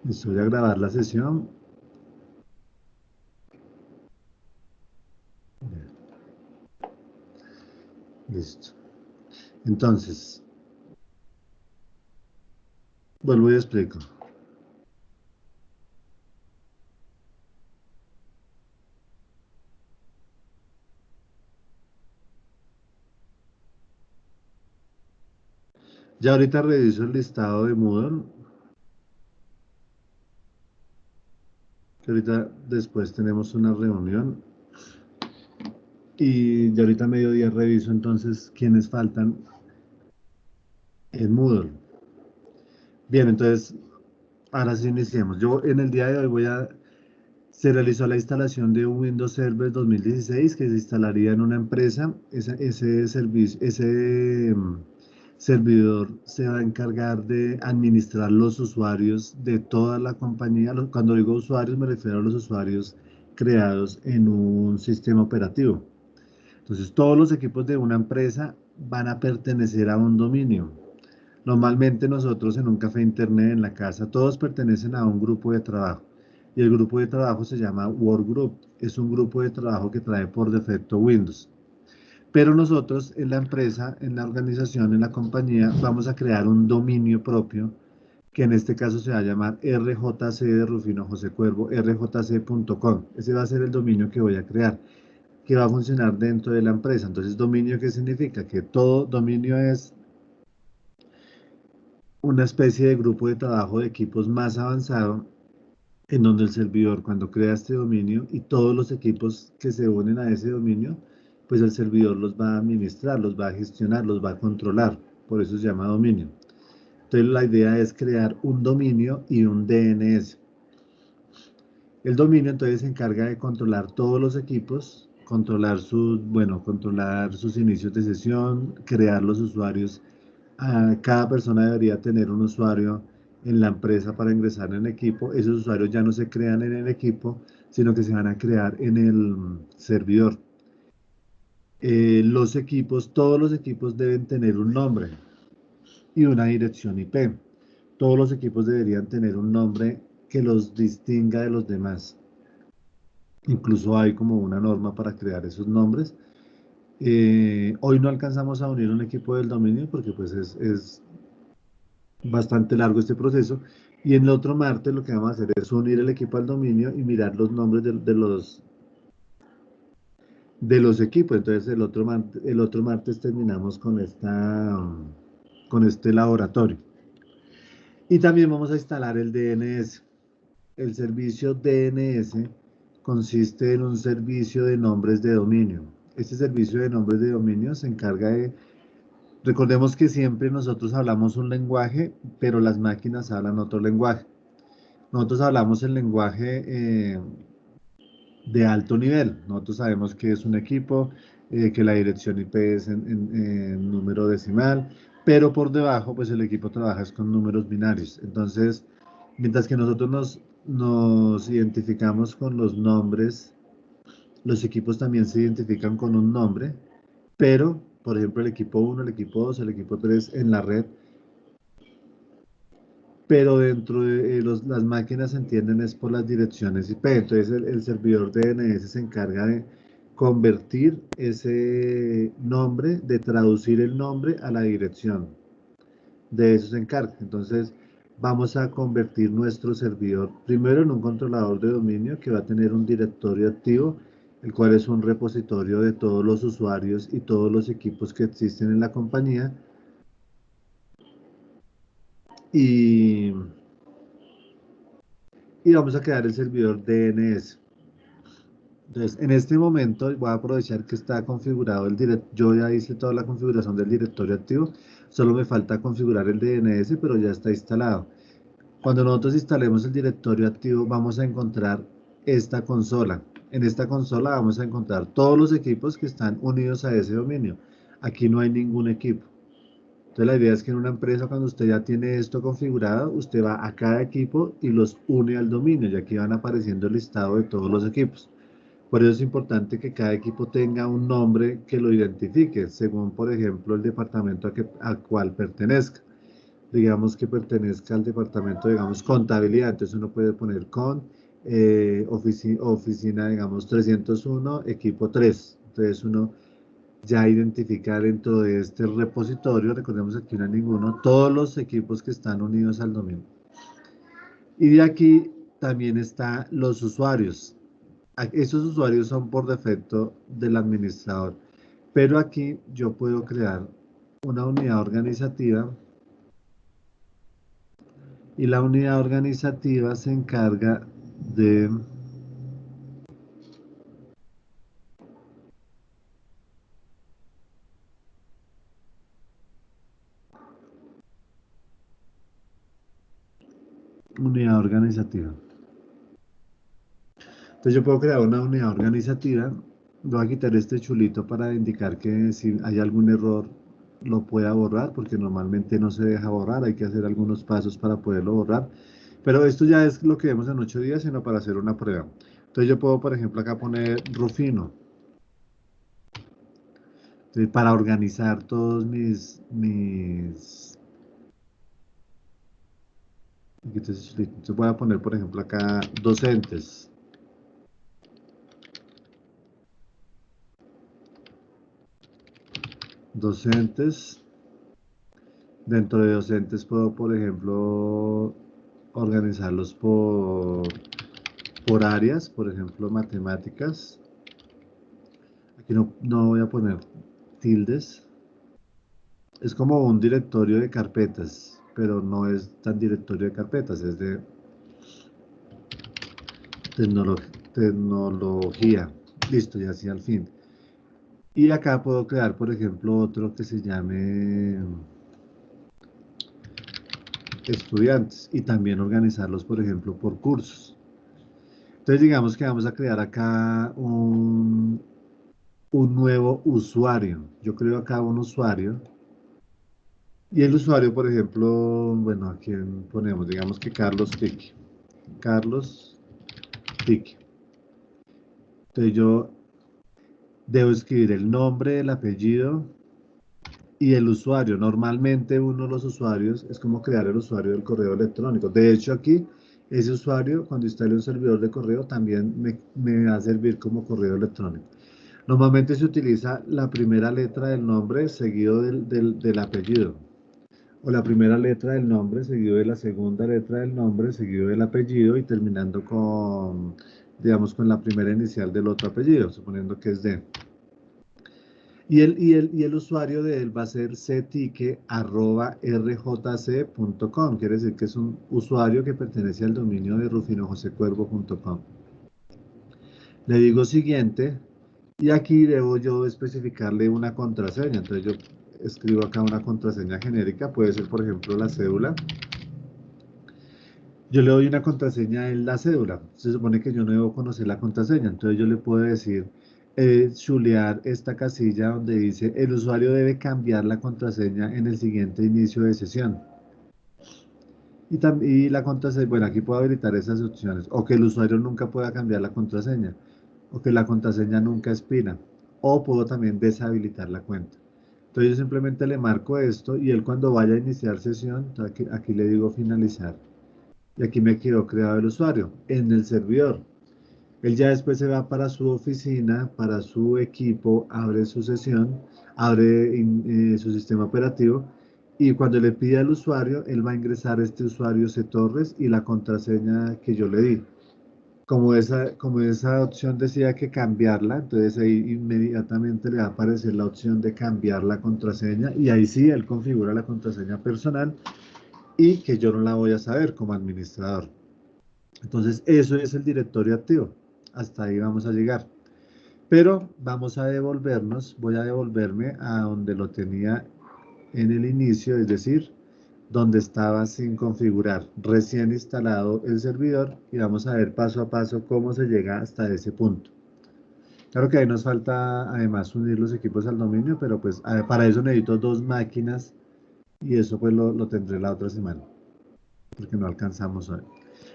Listo, voy a grabar la sesión. Listo. Entonces, vuelvo y explico. Ya ahorita reviso el listado de Moodle, que ahorita después tenemos una reunión. Y ya ahorita a mediodía reviso entonces quiénes faltan en Moodle. Bien, entonces, ahora sí iniciemos. Yo en el día de hoy se realizó la instalación de un Windows Server 2016 que se instalaría en una empresa. Ese servicio, servidor se va a encargar de administrar los usuarios de toda la compañía. Cuando digo usuarios me refiero a los usuarios creados en un sistema operativo. Entonces, todos los equipos de una empresa van a pertenecer a un dominio. Normalmente nosotros en un café internet en la casa, todos pertenecen a un grupo de trabajo. Y el grupo de trabajo se llama Workgroup. Es un grupo de trabajo que trae por defecto Windows. Pero nosotros en la empresa, en la organización, en la compañía, vamos a crear un dominio propio que en este caso se va a llamar RJC de Rufino José Cuervo, rjc.com. Ese va a ser el dominio que voy a crear, que va a funcionar dentro de la empresa. Entonces, dominio, ¿qué significa? Que todo dominio es una especie de grupo de trabajo de equipos más avanzado, en donde el servidor, cuando crea este dominio y todos los equipos que se unen a ese dominio, pues el servidor los va a administrar, los va a gestionar, los va a controlar. Por eso se llama dominio. Entonces la idea es crear un dominio y un DNS. El dominio entonces se encarga de controlar todos los equipos, controlar sus inicios de sesión, crear los usuarios. Cada persona debería tener un usuario en la empresa para ingresar en el equipo. Esos usuarios ya no se crean en el equipo, sino que se van a crear en el servidor. Todos los equipos deben tener un nombre y una dirección IP. Todos los equipos deberían tener un nombre que los distinga de los demás. Incluso hay como una norma para crear esos nombres. Hoy no alcanzamos a unir un equipo del dominio porque pues es bastante largo este proceso. Y en el otro martes lo que vamos a hacer es unir el equipo al dominio y mirar los nombres de los equipos. Entonces el otro martes terminamos con este laboratorio. Y también vamos a instalar el DNS. El servicio DNS consiste en un servicio de nombres de dominio. Este servicio de nombres de dominio se encarga de... Recordemos que siempre nosotros hablamos un lenguaje, pero las máquinas hablan otro lenguaje. Nosotros hablamos el lenguaje de alto nivel. Nosotros sabemos que es un equipo, que la dirección IP es en número decimal, pero por debajo, pues el equipo trabaja con números binarios. Entonces, mientras que nosotros nos identificamos con los nombres, los equipos también se identifican con un nombre, pero, por ejemplo, el equipo 1, el equipo 2, el equipo 3 en la red, pero dentro de las máquinas se entienden es por las direcciones IP. Entonces el servidor DNS se encarga de convertir ese nombre, de traducir el nombre a la dirección. De eso se encarga. Entonces vamos a convertir nuestro servidor primero en un controlador de dominio que va a tener un directorio activo, el cual es un repositorio de todos los usuarios y todos los equipos que existen en la compañía. Y, y vamos a crear el servidor DNS. Entonces, en este momento voy a aprovechar que está configurado el directorio. Yo ya hice toda la configuración del directorio activo. Solo me falta configurar el DNS, pero ya está instalado. Cuando nosotros instalemos el directorio activo, vamos a encontrar esta consola. En esta consola vamos a encontrar todos los equipos que están unidos a ese dominio. Aquí no hay ningún equipo. Entonces, la idea es que en una empresa, cuando usted ya tiene esto configurado, usted va a cada equipo y los une al dominio. Y aquí van apareciendo el listado de todos los equipos. Por eso es importante que cada equipo tenga un nombre que lo identifique, según, por ejemplo, el departamento al cual pertenezca. digamos que pertenezca al departamento, digamos, contabilidad. Entonces uno puede poner con oficina, digamos, 301, equipo 3. Entonces uno ya identifica dentro de este repositorio, recordemos que aquí no hay ninguno, todos los equipos que están unidos al dominio. Y de aquí también están los usuarios. Esos usuarios son por defecto del administrador. Pero aquí yo puedo crear una unidad organizativa y la unidad organizativa se encarga de unidad organizativa. Entonces yo puedo crear una unidad organizativa. Voy a quitar este chulito para indicar que si hay algún error lo pueda borrar, porque normalmente no se deja borrar, hay que hacer algunos pasos para poderlo borrar. Pero esto ya es lo que vemos en 8 días, sino para hacer una prueba. Entonces yo puedo, por ejemplo, acá poner Rufino. Entonces, para organizar todos entonces voy a poner, por ejemplo, acá docentes. Docentes. Dentro de docentes puedo, por ejemplo, organizarlos por áreas, por ejemplo, matemáticas. Aquí no voy a poner tildes. Es como un directorio de carpetas, pero no es tan directorio de carpetas, es de tecnología. Listo, ya así al fin. Y acá puedo crear, por ejemplo, otro que se llame estudiantes y también organizarlos, por ejemplo, por cursos. Entonces, digamos que vamos a crear acá un nuevo usuario. Yo creo acá un usuario. Y el usuario, por ejemplo, bueno, ¿a quién ponemos? Digamos que Carlos Tique. Carlos Tique. Entonces yo debo escribir el nombre, el apellido y el usuario. Normalmente uno de los usuarios es como crear el usuario del correo electrónico. De hecho, aquí ese usuario, cuando instale un servidor de correo, también me va a servir como correo electrónico. Normalmente se utiliza la primera letra del nombre seguido del apellido. O la primera letra del nombre seguido de la segunda letra del nombre seguido del apellido y terminando con, digamos, con la primera inicial del otro apellido, suponiendo que es D. Y el usuario de él va a ser ctique@rjc.com. Quiere decir que es un usuario que pertenece al dominio de rufinojosecuervo.com. Le digo siguiente y aquí debo yo especificarle una contraseña. Entonces yo escribo acá una contraseña genérica, puede ser por ejemplo la cédula. Yo le doy una contraseña en la cédula. Se supone que yo no debo conocer la contraseña. Entonces yo le puedo decir, chulear esta casilla donde dice el usuario debe cambiar la contraseña en el siguiente inicio de sesión. Y la contraseña, bueno, aquí puedo habilitar esas opciones. O que el usuario nunca pueda cambiar la contraseña. O que la contraseña nunca expira. O puedo también deshabilitar la cuenta. Entonces yo simplemente le marco esto y él cuando vaya a iniciar sesión, aquí le digo finalizar. Y aquí me quedó creado el usuario en el servidor. Él ya después se va para su oficina, para su equipo, abre su sesión, abre su sistema operativo y cuando le pida al usuario, él va a ingresar este usuario C. Torres y la contraseña que yo le di. Como esa opción decía que cambiarla, entonces ahí inmediatamente le va a aparecer la opción de cambiar la contraseña y ahí sí él configura la contraseña personal y que yo no la voy a saber como administrador. Entonces, eso es el directorio activo. Hasta ahí vamos a llegar. Pero vamos a devolvernos, voy a devolverme a donde lo tenía en el inicio, es decir, donde estaba sin configurar, recién instalado el servidor y vamos a ver paso a paso cómo se llega hasta ese punto. Claro que ahí nos falta además unir los equipos al dominio, pero pues para eso necesito dos máquinas y eso pues lo tendré la otra semana, porque no alcanzamos hoy.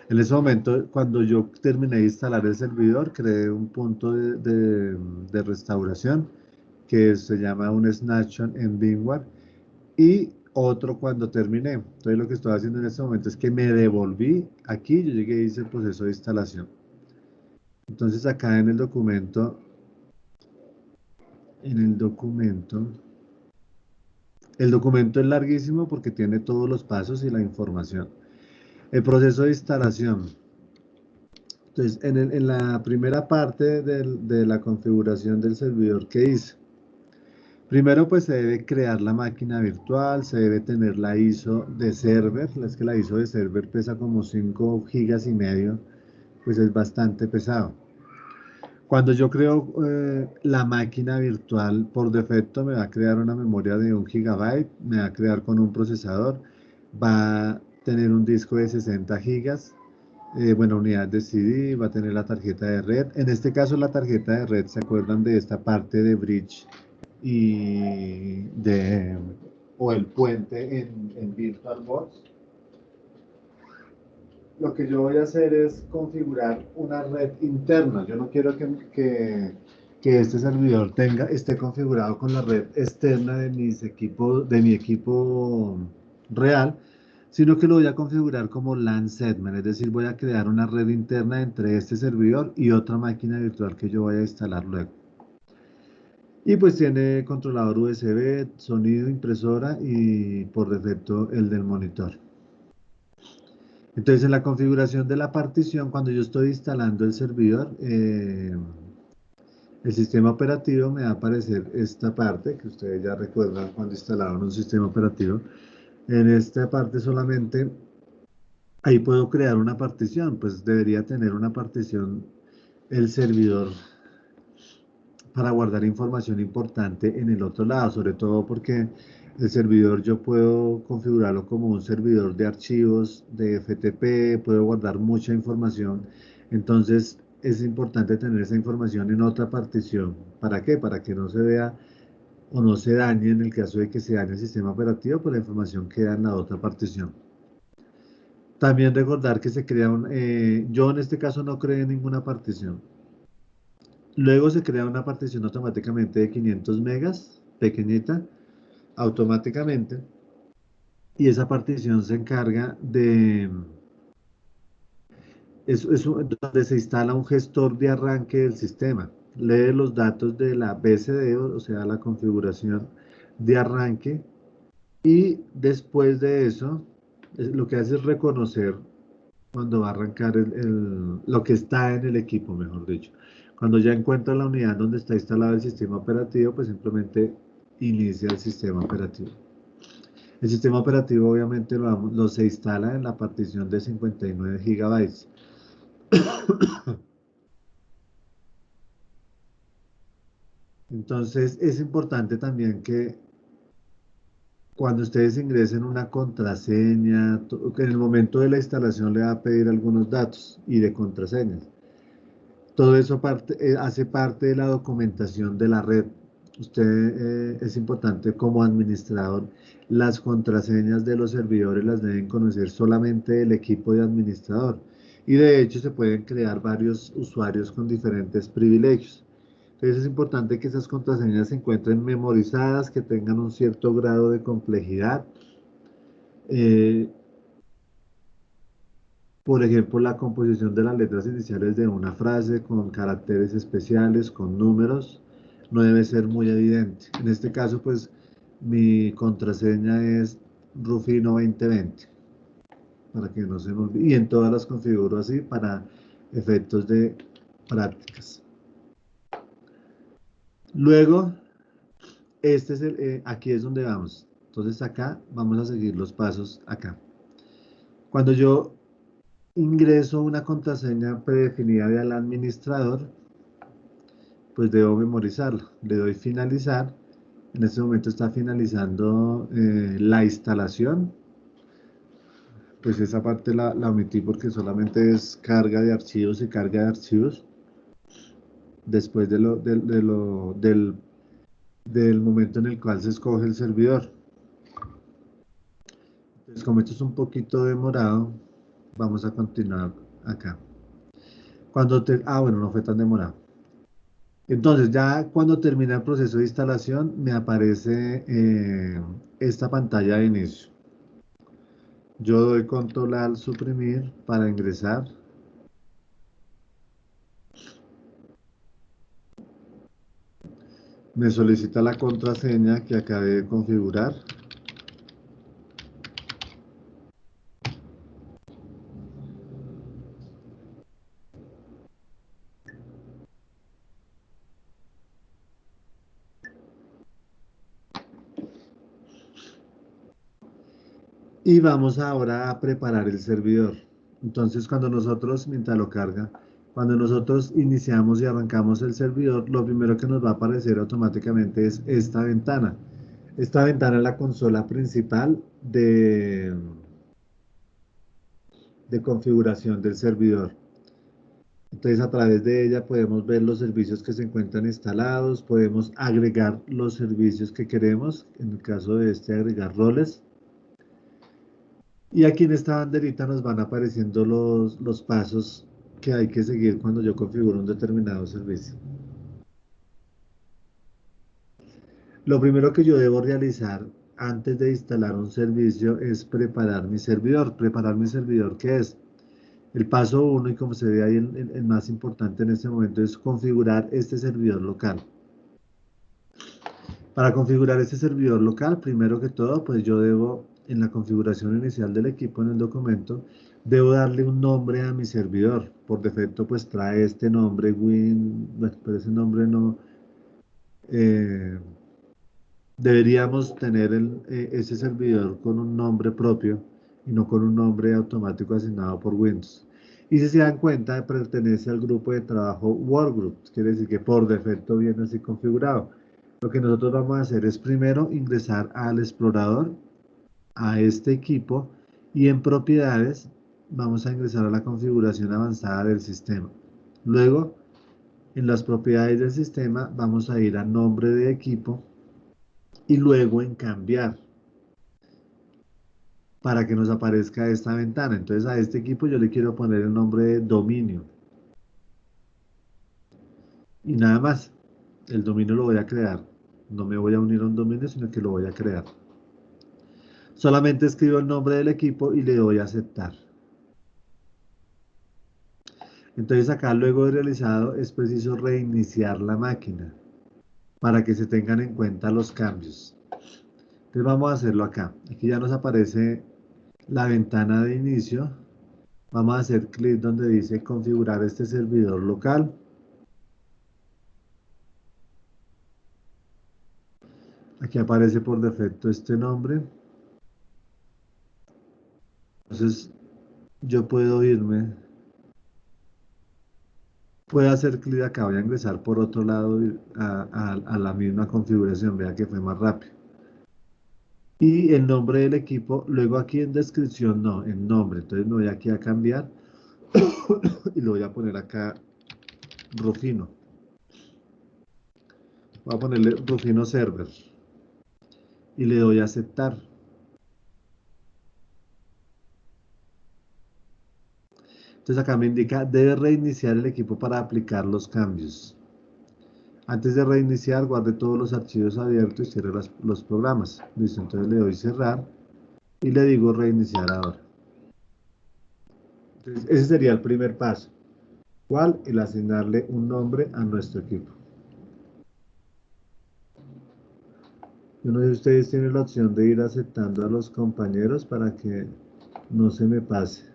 En ese momento, cuando yo terminé de instalar el servidor, creé un punto de restauración que se llama un snapshot en VMware y otro cuando terminé. Entonces lo que estoy haciendo en este momento es que me devolví aquí, yo llegué y hice el proceso de instalación. Entonces acá en el documento es larguísimo porque tiene todos los pasos y la información. El proceso de instalación. Entonces, en la primera parte de la configuración del servidor que hice, primero pues se debe crear la máquina virtual, se debe tener la ISO de server, es que la ISO de server pesa como 5 gigas y medio, pues es bastante pesado. Cuando yo creo la máquina virtual, por defecto me va a crear una memoria de 1 gigabyte, me va a crear con un procesador, va a tener un disco de 60 gigas, bueno, unidad de CD, va a tener la tarjeta de red. En este caso la tarjeta de red, ¿se acuerdan de esta parte de bridge y o el puente en VirtualBox? Lo que yo voy a hacer es configurar una red interna. Yo no quiero que este servidor esté configurado con la red externa de mi equipo real, sino que lo voy a configurar como LAN segment, es decir, voy a crear una red interna entre este servidor y otra máquina virtual que yo voy a instalar luego. Y pues tiene controlador USB, sonido, impresora y por defecto el del monitor. Entonces, en la configuración de la partición, cuando yo estoy instalando el servidor, el sistema operativo me va a aparecer esta parte, que ustedes ya recuerdan cuando instalaron un sistema operativo. En esta parte solamente, ahí puedo crear una partición, pues debería tener una partición el servidor para guardar información importante en el otro lado, sobre todo porque el servidor yo puedo configurarlo como un servidor de archivos de FTP, puedo guardar mucha información, entonces es importante tener esa información en otra partición. ¿Para qué? Para que no se vea o no se dañe en el caso de que se dañe el sistema operativo, pues la información queda en la otra partición. También recordar que yo en este caso no creé ninguna partición. Luego se crea una partición automáticamente de 500 megas, pequeñita, automáticamente, y esa partición se encarga donde se instala un gestor de arranque del sistema. Lee los datos de la BCD, o sea, la configuración de arranque, y después de eso, lo que hace es reconocer cuando va a arrancar lo que está en el equipo, mejor dicho. Cuando ya encuentra la unidad donde está instalado el sistema operativo, pues simplemente inicia el sistema operativo. El sistema operativo obviamente lo se instala en la partición de 59 gigabytes. Entonces es importante también que cuando ustedes ingresen una contraseña, que en el momento de la instalación le va a pedir algunos datos y de contraseñas. Todo eso hace parte de la documentación de la red. Es importante como administrador, las contraseñas de los servidores las deben conocer solamente el equipo de administrador. Y de hecho se pueden crear varios usuarios con diferentes privilegios. Entonces es importante que esas contraseñas se encuentren memorizadas, que tengan un cierto grado de complejidad. Eh, Por ejemplo, la composición de las letras iniciales de una frase con caracteres especiales, con números, no debe ser muy evidente. En este caso, pues, mi contraseña es Rufino2020, para que no se me olvide. Y en todas las configuro así para efectos de prácticas. Luego, aquí es donde vamos. Entonces acá vamos a seguir los pasos acá. Cuando yo ingreso una contraseña predefinida del administrador, pues debo memorizarlo. Le doy finalizar. En este momento está finalizando la instalación. Pues esa parte la omití porque solamente es carga de archivos y carga de archivos. Después del momento en el cual se escoge el servidor. Entonces, como esto es un poquito demorado, vamos a continuar acá. Bueno, no fue tan demorado. Entonces, ya cuando termina el proceso de instalación, me aparece esta pantalla de inicio. Yo doy control al suprimir para ingresar. Me solicita la contraseña que acabé de configurar. Y vamos ahora a preparar el servidor. Entonces, mientras lo carga, cuando nosotros iniciamos y arrancamos el servidor, lo primero que nos va a aparecer automáticamente es esta ventana. Esta ventana es la consola principal de configuración del servidor. Entonces, a través de ella podemos ver los servicios que se encuentran instalados, podemos agregar los servicios que queremos, en el caso de este, agregar roles. Y aquí en esta banderita nos van apareciendo los pasos que hay que seguir cuando yo configuro un determinado servicio. Lo primero que yo debo realizar antes de instalar un servicio es preparar mi servidor. ¿Preparar mi servidor qué es? El paso uno, y como se ve ahí, el más importante en este momento, es configurar este servidor local. Para configurar este servidor local, primero que todo, pues yo debo, en la configuración inicial del equipo en el documento, debo darle un nombre a mi servidor. Por defecto, pues trae este nombre, bueno, pero ese nombre no. eh, Deberíamos tener ese servidor con un nombre propio y no con un nombre automático asignado por Windows. Y si se dan cuenta, pertenece al grupo de trabajo Workgroups, quiere decir que por defecto viene así configurado. Lo que nosotros vamos a hacer es primero ingresar al explorador, a este equipo, y en propiedades vamos a ingresar a la configuración avanzada del sistema. Luego, en las propiedades del sistema, vamos a ir a nombre de equipo y luego en cambiar para que nos aparezca esta ventana. Entonces a este equipo yo le quiero poner el nombre de dominio y nada más. El dominio lo voy a crear. No me voy a unir a un dominio, sino que lo voy a crear. Solamente escribo el nombre del equipo y le doy a aceptar. Entonces acá luego de realizado es preciso reiniciar la máquina para que se tengan en cuenta los cambios. Entonces vamos a hacerlo acá. Aquí ya nos aparece la ventana de inicio. Vamos a hacer clic donde dice configurar este servidor local. Aquí aparece por defecto este nombre. Entonces yo puedo irme, puedo hacer clic acá, voy a ingresar por otro lado a la misma configuración, vea que fue más rápido. Y el nombre del equipo, luego aquí en descripción no, en nombre, entonces me voy aquí a cambiar y lo voy a poner acá Rufino. Voy a ponerle Rufino Server y le doy a aceptar. Entonces acá me indica, debe reiniciar el equipo para aplicar los cambios. Antes de reiniciar, guarde todos los archivos abiertos y cierre los programas. Listo, entonces le doy cerrar y le digo reiniciar ahora. Entonces, ese sería el primer paso. ¿Cuál? El asignarle un nombre a nuestro equipo. Yo no sé si ustedes tienen la opción de ir aceptando a los compañeros para que no se me pase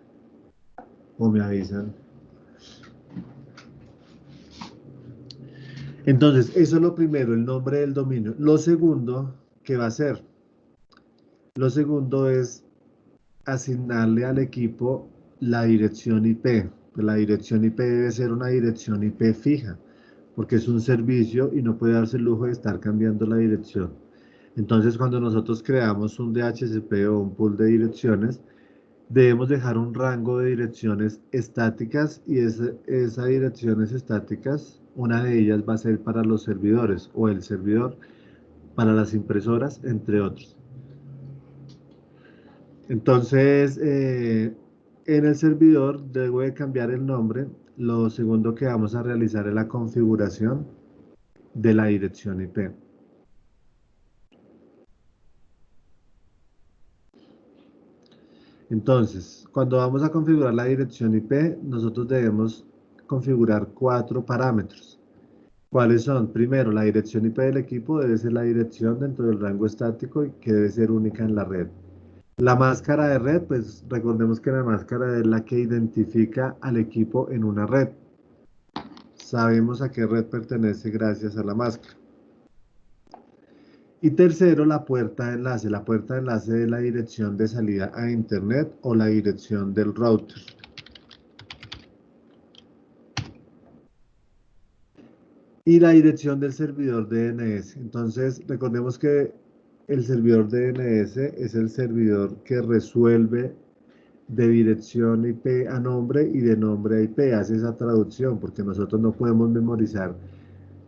o me avisan. Entonces, eso es lo primero, el nombre del dominio. Lo segundo, ¿qué va a hacer? Lo segundo es asignarle al equipo la dirección IP. La dirección IP debe ser una dirección IP fija, porque es un servicio y no puede darse el lujo de estar cambiando la dirección. Entonces, cuando nosotros creamos un DHCP o un pool de direcciones, debemos dejar un rango de direcciones estáticas y esas direcciones estáticas, una de ellas va a ser para los servidores o el servidor para las impresoras, entre otros. Entonces, en el servidor debo de cambiar el nombre. Lo segundo que vamos a realizar es la configuración. de la dirección IP. Entonces, cuando vamos a configurar la dirección IP, nosotros debemos configurar 4 parámetros. ¿Cuáles son? Primero, la dirección IP del equipo debe ser la dirección dentro del rango estático y que debe ser única en la red. La máscara de red, pues recordemos que la máscara es la que identifica al equipo en una red. Sabemos a qué red pertenece gracias a la máscara. Y tercero, la puerta de enlace. La puerta de enlace es la dirección de salida a Internet o la dirección del router. Y la dirección del servidor DNS. Entonces, recordemos que el servidor DNS es el servidor que resuelve de dirección IP a nombre y de nombre a IP. Hace esa traducción porque nosotros no podemos memorizar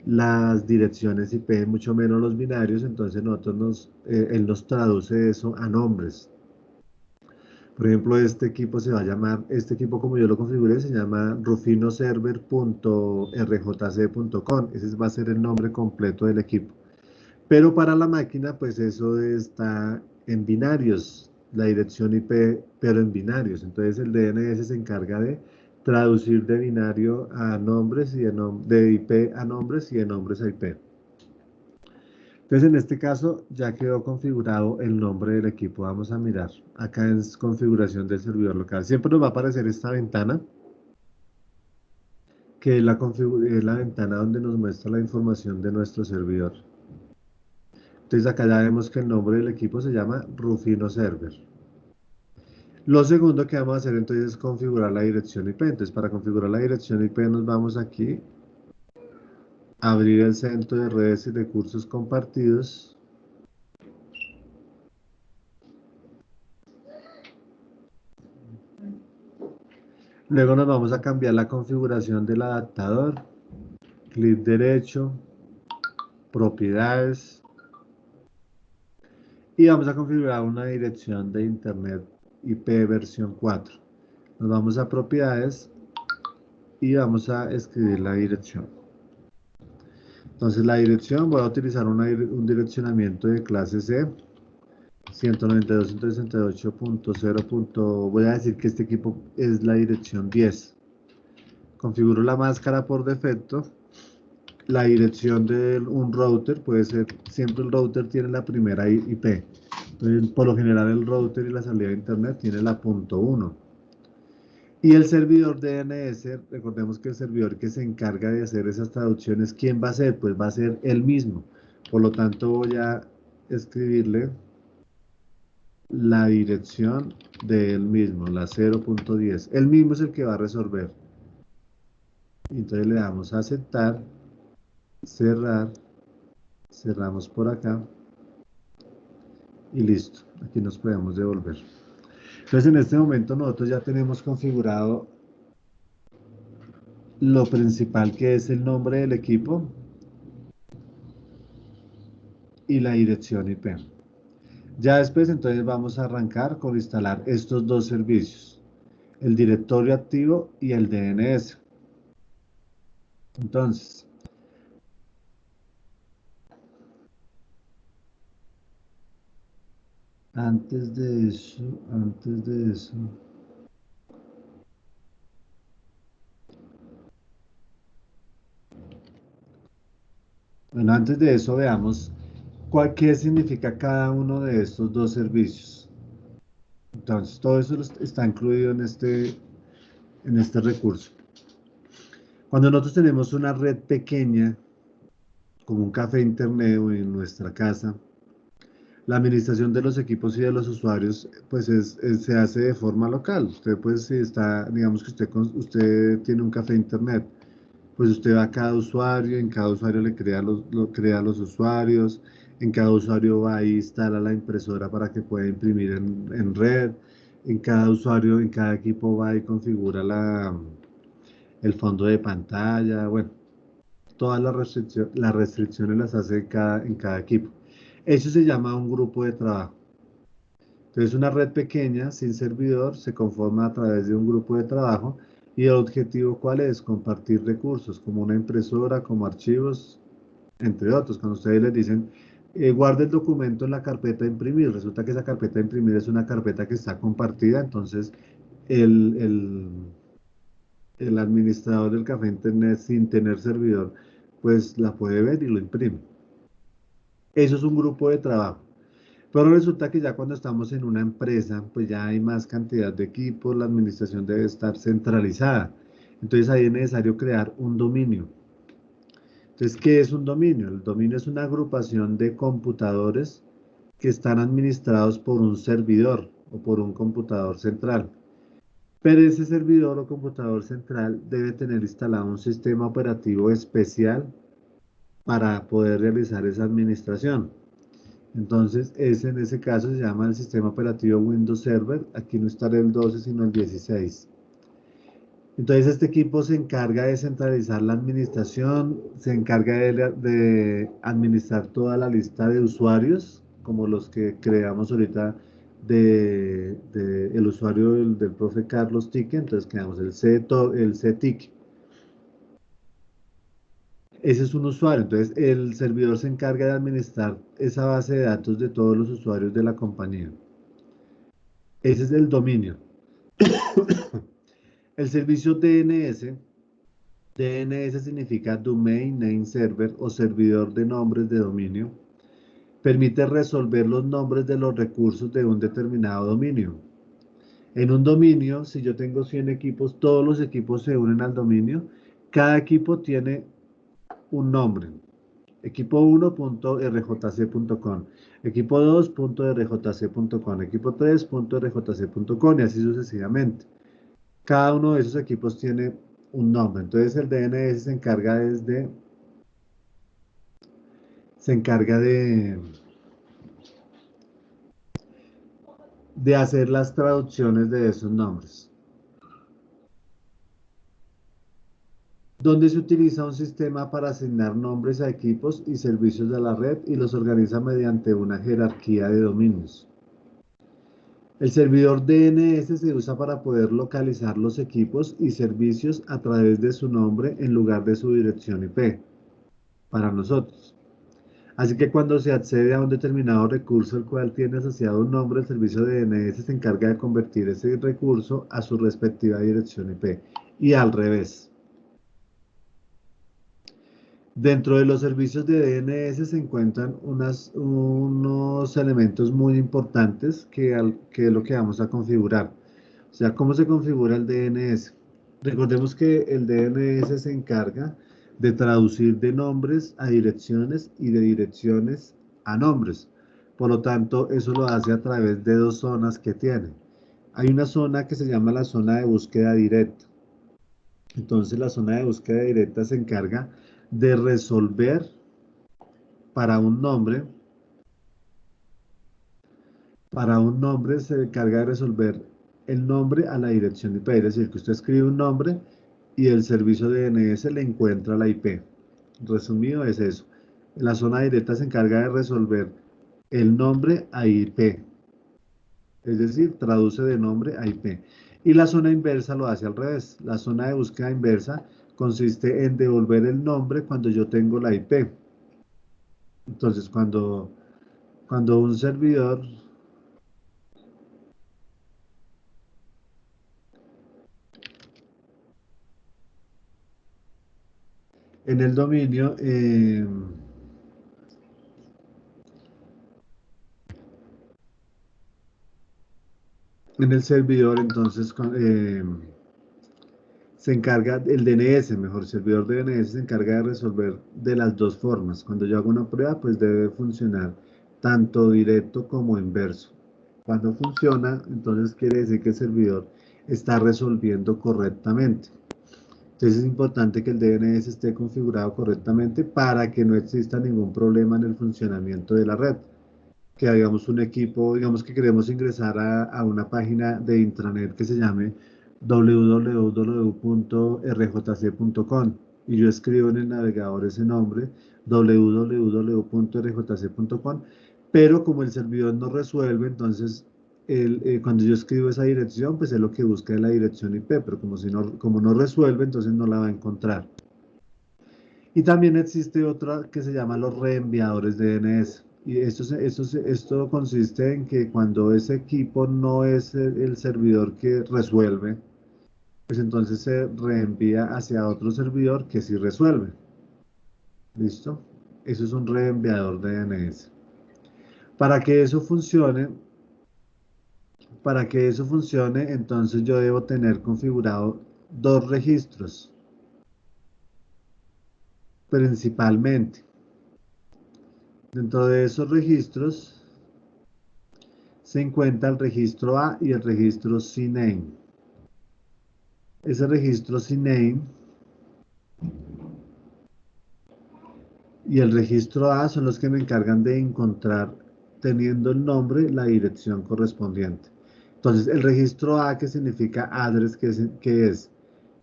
las direcciones IP, mucho menos los binarios, entonces él nos traduce eso a nombres. Por ejemplo, este equipo se va a llamar, este equipo como yo lo configuré, se llama rufinoserver.rjc.com. Ese va a ser el nombre completo del equipo. Pero para la máquina, pues eso está en binarios, la dirección IP, pero en binarios. Entonces el DNS se encarga de traducir de binario a nombres y de IP a nombres y de nombres a IP. Entonces, en este caso ya quedó configurado el nombre del equipo. Vamos a mirar acá en configuración del servidor local. Siempre nos va a aparecer esta ventana, que es es la ventana donde nos muestra la información de nuestro servidor. Entonces, acá ya vemos que el nombre del equipo se llama Rufino Server. Lo segundo que vamos a hacer entonces es configurar la dirección IP. Entonces, para configurar la dirección IP nos vamos aquí, a abrir el centro de redes y recursos compartidos. Luego nos vamos a cambiar la configuración del adaptador. Clic derecho, propiedades. Y vamos a configurar una dirección de Internet IP versión 4. Nos vamos a propiedades y vamos a escribir la dirección. Entonces la dirección, voy a utilizar un direccionamiento de clase C. 192.168.0. Voy a decir que este equipo es la dirección 10. Configuro la máscara por defecto. La dirección de un router puede ser, siempre el router tiene la primera IP. Entonces, por lo general el router y la salida de internet tiene la .1. Y el servidor DNS, recordemos que el servidor que se encarga de hacer esas traducciones, ¿quién va a ser? Pues va a ser él mismo. Por lo tanto voy a escribirle la dirección de él mismo, la 0.10. Él mismo es el que va a resolver. Entonces le damos a aceptar, cerrar, cerramos por acá y listo. Aquí nos podemos devolver. Entonces en este momento nosotros ya tenemos configurado lo principal, que es el nombre del equipo y la dirección IP. Ya después entonces vamos a arrancar con instalar estos dos servicios, el directorio activo y el DNS. Entonces, antes de eso, bueno, antes de eso veamos qué significa cada uno de estos dos servicios. Entonces, todo eso está incluido en este recurso. Cuando nosotros tenemos una red pequeña, como un café internet o en nuestra casa, la administración de los equipos y de los usuarios, pues se hace de forma local. Usted, pues, si está, digamos que usted tiene un café internet, pues usted va a cada usuario, en cada usuario le crea crea los usuarios, en cada usuario va a instalar la impresora para que pueda imprimir en red, en cada usuario, en cada equipo va y configura el fondo de pantalla, bueno, todas las restricciones las hace en cada equipo. Eso se llama un grupo de trabajo. Entonces, una red pequeña, sin servidor, se conforma a través de un grupo de trabajo. ¿Y el objetivo cuál es? Compartir recursos, como una impresora, como archivos, entre otros. Cuando ustedes les dicen, guarde el documento en la carpeta de imprimir, resulta que esa carpeta de imprimir es una carpeta que está compartida, entonces el, el, el administrador del café internet sin tener servidor, pues la puede ver y lo imprime. Eso es un grupo de trabajo. Pero resulta que ya cuando estamos en una empresa, pues ya hay más cantidad de equipos, la administración debe estar centralizada. Entonces ahí es necesario crear un dominio. Entonces, ¿qué es un dominio? El dominio es una agrupación de computadores que están administrados por un servidor o por un computador central. Pero ese servidor o computador central debe tener instalado un sistema operativo especial para poder realizar esa administración. Entonces, en ese caso se llama el sistema operativo Windows Server. Aquí no está el 12, sino el 16. Entonces, este equipo se encarga de centralizar la administración, se encarga de administrar toda la lista de usuarios, como los que creamos ahorita el usuario del profe Carlos Tique. Entonces, creamos el CTIC. Ese es un usuario. Entonces, el servidor se encarga de administrar esa base de datos de todos los usuarios de la compañía. Ese es el dominio. El servicio DNS, DNS significa Domain Name Server o servidor de nombres de dominio, permite resolver los nombres de los recursos de un determinado dominio. En un dominio, si yo tengo 100 equipos, todos los equipos se unen al dominio. Cada equipo tiene un nombre. Equipo 1.rjc.com, equipo 2.rjc.com, equipo 3.rjc.com y así sucesivamente. Cada uno de esos equipos tiene un nombre. Entonces el DNS se encarga de hacer las traducciones de esos nombres. Donde se utiliza un sistema para asignar nombres a equipos y servicios de la red y los organiza mediante una jerarquía de dominios. El servidor DNS se usa para poder localizar los equipos y servicios a través de su nombre en lugar de su dirección IP para nosotros. Así que cuando se accede a un determinado recurso al cual tiene asociado un nombre, el servicio de DNS se encarga de convertir ese recurso a su respectiva dirección IP y al revés. Dentro de los servicios de DNS se encuentran unos elementos muy importantes que es lo que vamos a configurar. O sea, ¿cómo se configura el DNS? Recordemos que el DNS se encarga de traducir de nombres a direcciones y de direcciones a nombres. Por lo tanto, eso lo hace a través de dos zonas que tiene. Hay una zona que se llama la zona de búsqueda directa. Entonces, la zona de búsqueda directa se encarga de resolver para un nombre se encarga de resolver el nombre a la dirección IP, es decir, que usted escribe un nombre y el servicio de DNS le encuentra la IP. Resumido es eso. La zona directa se encarga de resolver el nombre a IP, es decir, traduce de nombre a IP. Y la zona inversa lo hace al revés. La zona de búsqueda inversa consiste en devolver el nombre cuando yo tengo la IP. Entonces, cuando un servidor en el dominio, en el servidor, entonces se encarga, el DNS, mejor, servidor de DNS se encarga de resolver de las dos formas. Cuando yo hago una prueba, pues debe funcionar tanto directo como inverso. Cuando funciona, entonces quiere decir que el servidor está resolviendo correctamente. Entonces es importante que el DNS esté configurado correctamente para que no exista ningún problema en el funcionamiento de la red. Que digamos un equipo, digamos que queremos ingresar a una página de intranet que se llame www.rjc.com y yo escribo en el navegador ese nombre www.rjc.com, pero como el servidor no resuelve, entonces cuando yo escribo esa dirección, pues es lo que busca es la dirección IP, pero como no resuelve, entonces no la va a encontrar. Y también existe otra que se llama los reenviadores de DNS. Y esto consiste en que cuando ese equipo no es el servidor que resuelve, pues entonces se reenvía hacia otro servidor que sí resuelve. ¿Listo? Eso es un reenviador de DNS. Para que eso funcione, entonces yo debo tener configurado dos registros, principalmente. Dentro de esos registros se encuentra el registro A y el registro CNAME. Ese registro CNAME y el registro A son los que me encargan de encontrar, teniendo el nombre, la dirección correspondiente. Entonces, el registro A, que significa address, que es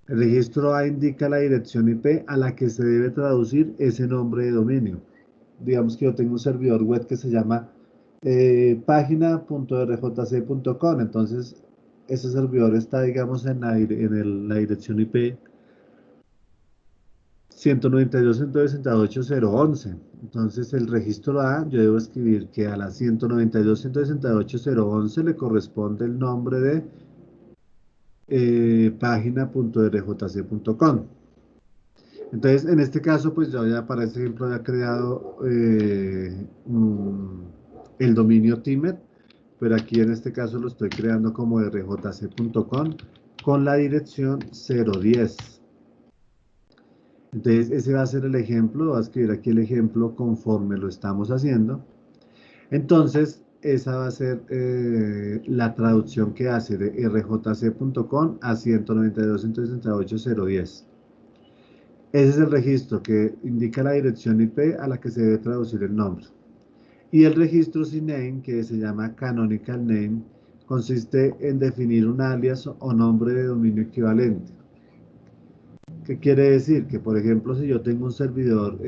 el registro A indica la dirección IP a la que se debe traducir ese nombre de dominio. Digamos que yo tengo un servidor web que se llama página.rjc.com. Entonces, ese servidor está, digamos, en la dirección IP 192.168.011. Entonces, el registro A, yo debo escribir que a la 192.168.011 le corresponde el nombre de página.rjc.com. Entonces, en este caso, pues yo ya para este ejemplo ya he creado el dominio Timet, pero aquí en este caso lo estoy creando como rjc.com con la dirección 010. Entonces, ese va a ser el ejemplo, voy a escribir aquí el ejemplo conforme lo estamos haciendo. Entonces, esa va a ser la traducción que hace de rjc.com a 192.168.010. Ese es el registro que indica la dirección IP a la que se debe traducir el nombre. Y el registro CNAME, que se llama Canonical Name, consiste en definir un alias o nombre de dominio equivalente. ¿Qué quiere decir? Que, por ejemplo, si yo tengo un servidor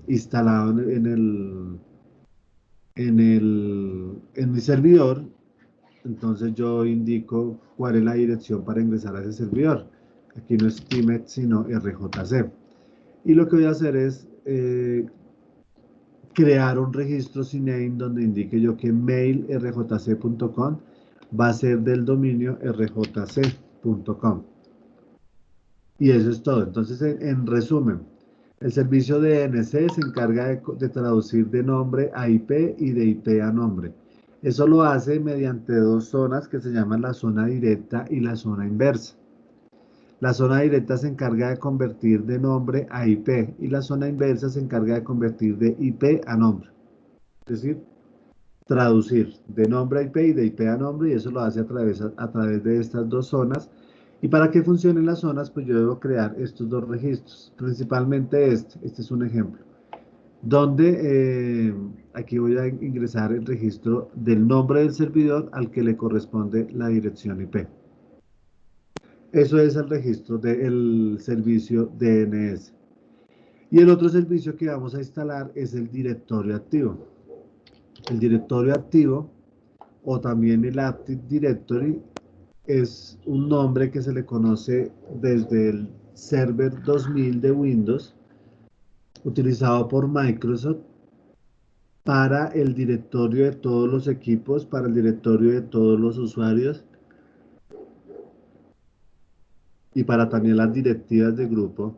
instalado en mi servidor, entonces yo indico cuál es la dirección para ingresar a ese servidor. Aquí no es Tmet, sino RJC. Y lo que voy a hacer es crear un registro CNAME donde indique yo que mail.rjc.com va a ser del dominio rjc.com. Y eso es todo. Entonces, en resumen, el servicio de DNC se encarga de traducir de nombre a IP y de IP a nombre. Eso lo hace mediante dos zonas que se llaman la zona directa y la zona inversa. La zona directa se encarga de convertir de nombre a IP y la zona inversa se encarga de convertir de IP a nombre. Es decir, traducir de nombre a IP y de IP a nombre, y eso lo hace a través de estas dos zonas. Y para que funcionen las zonas, pues yo debo crear estos dos registros, principalmente este es un ejemplo, donde aquí voy a ingresar el registro del nombre del servidor al que le corresponde la dirección IP. Eso es el registro del servicio DNS. Y el otro servicio que vamos a instalar es el directorio activo. El directorio activo o también el Active Directory es un nombre que se le conoce desde el Server 2000 de Windows, utilizado por Microsoft para el directorio de todos los equipos, para el directorio de todos los usuarios y para también las directivas de grupo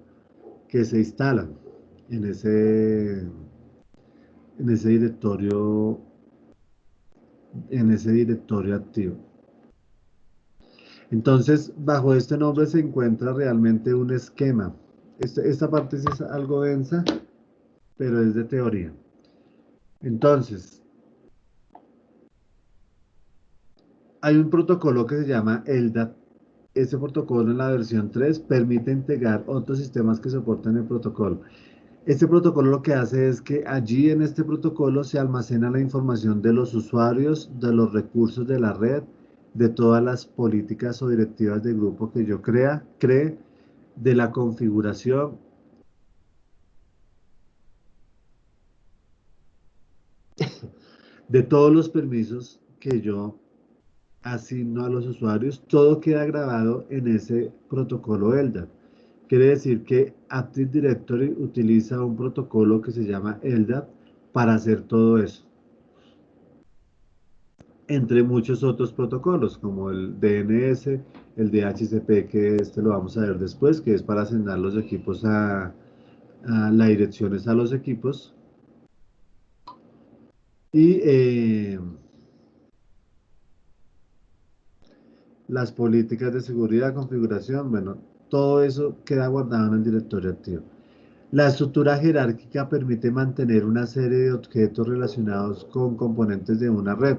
que se instalan en ese directorio, en ese directorio activo. Entonces, bajo este nombre se encuentra realmente un esquema. Esta parte sí es algo densa, pero es de teoría. Entonces, hay un protocolo que se llama LDAP. Este protocolo en la versión 3 permite integrar otros sistemas que soporten el protocolo. Este protocolo lo que hace es que allí en este protocolo se almacena la información de los usuarios, de los recursos de la red, de todas las políticas o directivas de grupo que yo cree, de la configuración, de todos los permisos que yo asigno a los usuarios. Todo queda grabado en ese protocolo LDAP. Quiere decir que Active Directory utiliza un protocolo que se llama LDAP para hacer todo eso, entre muchos otros protocolos, como el DNS, el DHCP, que este lo vamos a ver después, que es para asignar los equipos a las direcciones a los equipos. Y las políticas de seguridad, configuración, bueno, todo eso queda guardado en el directorio activo. La estructura jerárquica permite mantener una serie de objetos relacionados con componentes de una red.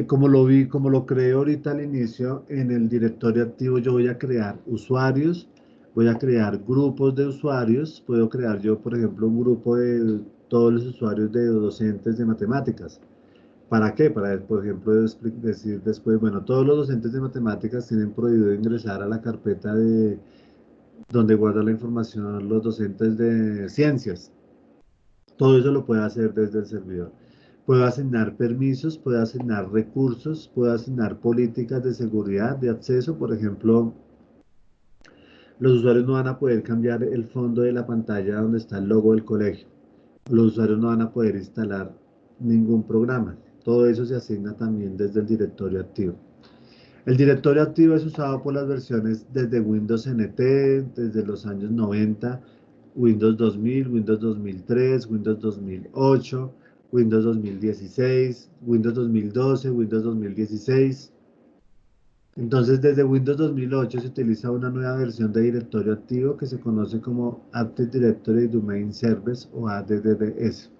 Como lo creé ahorita al inicio, en el directorio activo yo voy a crear usuarios, voy a crear grupos de usuarios, puedo crear yo, por ejemplo, un grupo de todos los usuarios de docentes de matemáticas. ¿Para qué? Para, por ejemplo, decir después, bueno, todos los docentes de matemáticas tienen prohibido ingresar a la carpeta de donde guarda la información los docentes de ciencias. Todo eso lo puedo hacer desde el servidor. Puedo asignar permisos, puedo asignar recursos, puedo asignar políticas de seguridad, de acceso. Por ejemplo, los usuarios no van a poder cambiar el fondo de la pantalla donde está el logo del colegio. Los usuarios no van a poder instalar ningún programa. Todo eso se asigna también desde el directorio activo. El directorio activo es usado por las versiones desde Windows NT, desde los años 90, Windows 2000, Windows 2003, Windows 2008, Windows 2016, Windows 2012, Windows 2016. Entonces, desde Windows 2008 se utiliza una nueva versión de directorio activo que se conoce como Active Directory Domain Service o ADDS.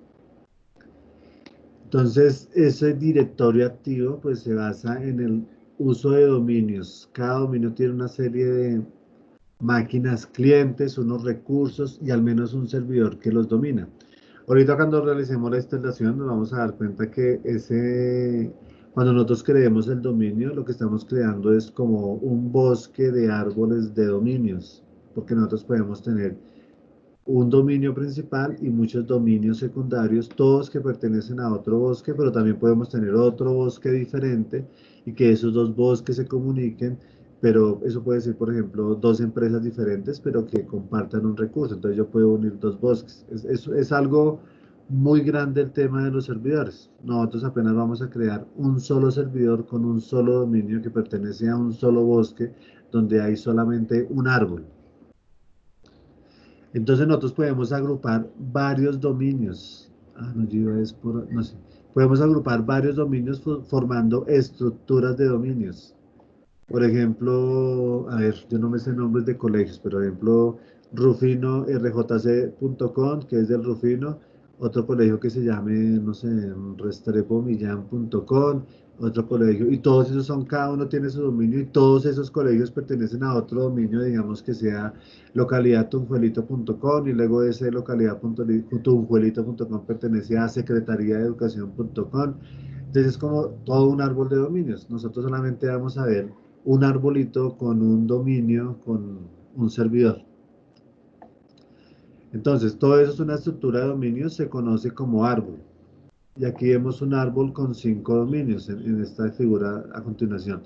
Entonces, ese directorio activo pues se basa en el uso de dominios. Cada dominio tiene una serie de máquinas clientes, unos recursos y al menos un servidor que los domina. Ahorita cuando realicemos la instalación nos vamos a dar cuenta que cuando nosotros creemos el dominio, lo que estamos creando es como un bosque de árboles de dominios, porque nosotros podemos tener un dominio principal y muchos dominios secundarios, todos que pertenecen a otro bosque, pero también podemos tener otro bosque diferente y que esos dos bosques se comuniquen, pero eso puede ser, por ejemplo, dos empresas diferentes, pero que compartan un recurso. Entonces yo puedo unir dos bosques. Es algo muy grande el tema de los servidores. Nosotros apenas vamos a crear un solo servidor con un solo dominio que pertenece a un solo bosque donde hay solamente un árbol. Entonces nosotros podemos agrupar varios dominios. No, no sé. Podemos agrupar varios dominios formando estructuras de dominios. Por ejemplo, a ver, yo no me sé nombres de colegios, pero por ejemplo, rufinorjc.com, que es del Rufino, otro colegio que se llame, no sé, restrepomillán.com, otro colegio, y todos esos son, cada uno tiene su dominio y todos esos colegios pertenecen a otro dominio, digamos que sea localidadtunjuelito.com y luego ese localidad.tunjuelito.com pertenece a secretaría de educación.com. Entonces es como todo un árbol de dominios. Nosotros solamente vamos a ver un arbolito con un dominio, con un servidor. Entonces, todo eso es una estructura de dominios, se conoce como árbol. Y aquí vemos un árbol con 5 dominios en esta figura a continuación.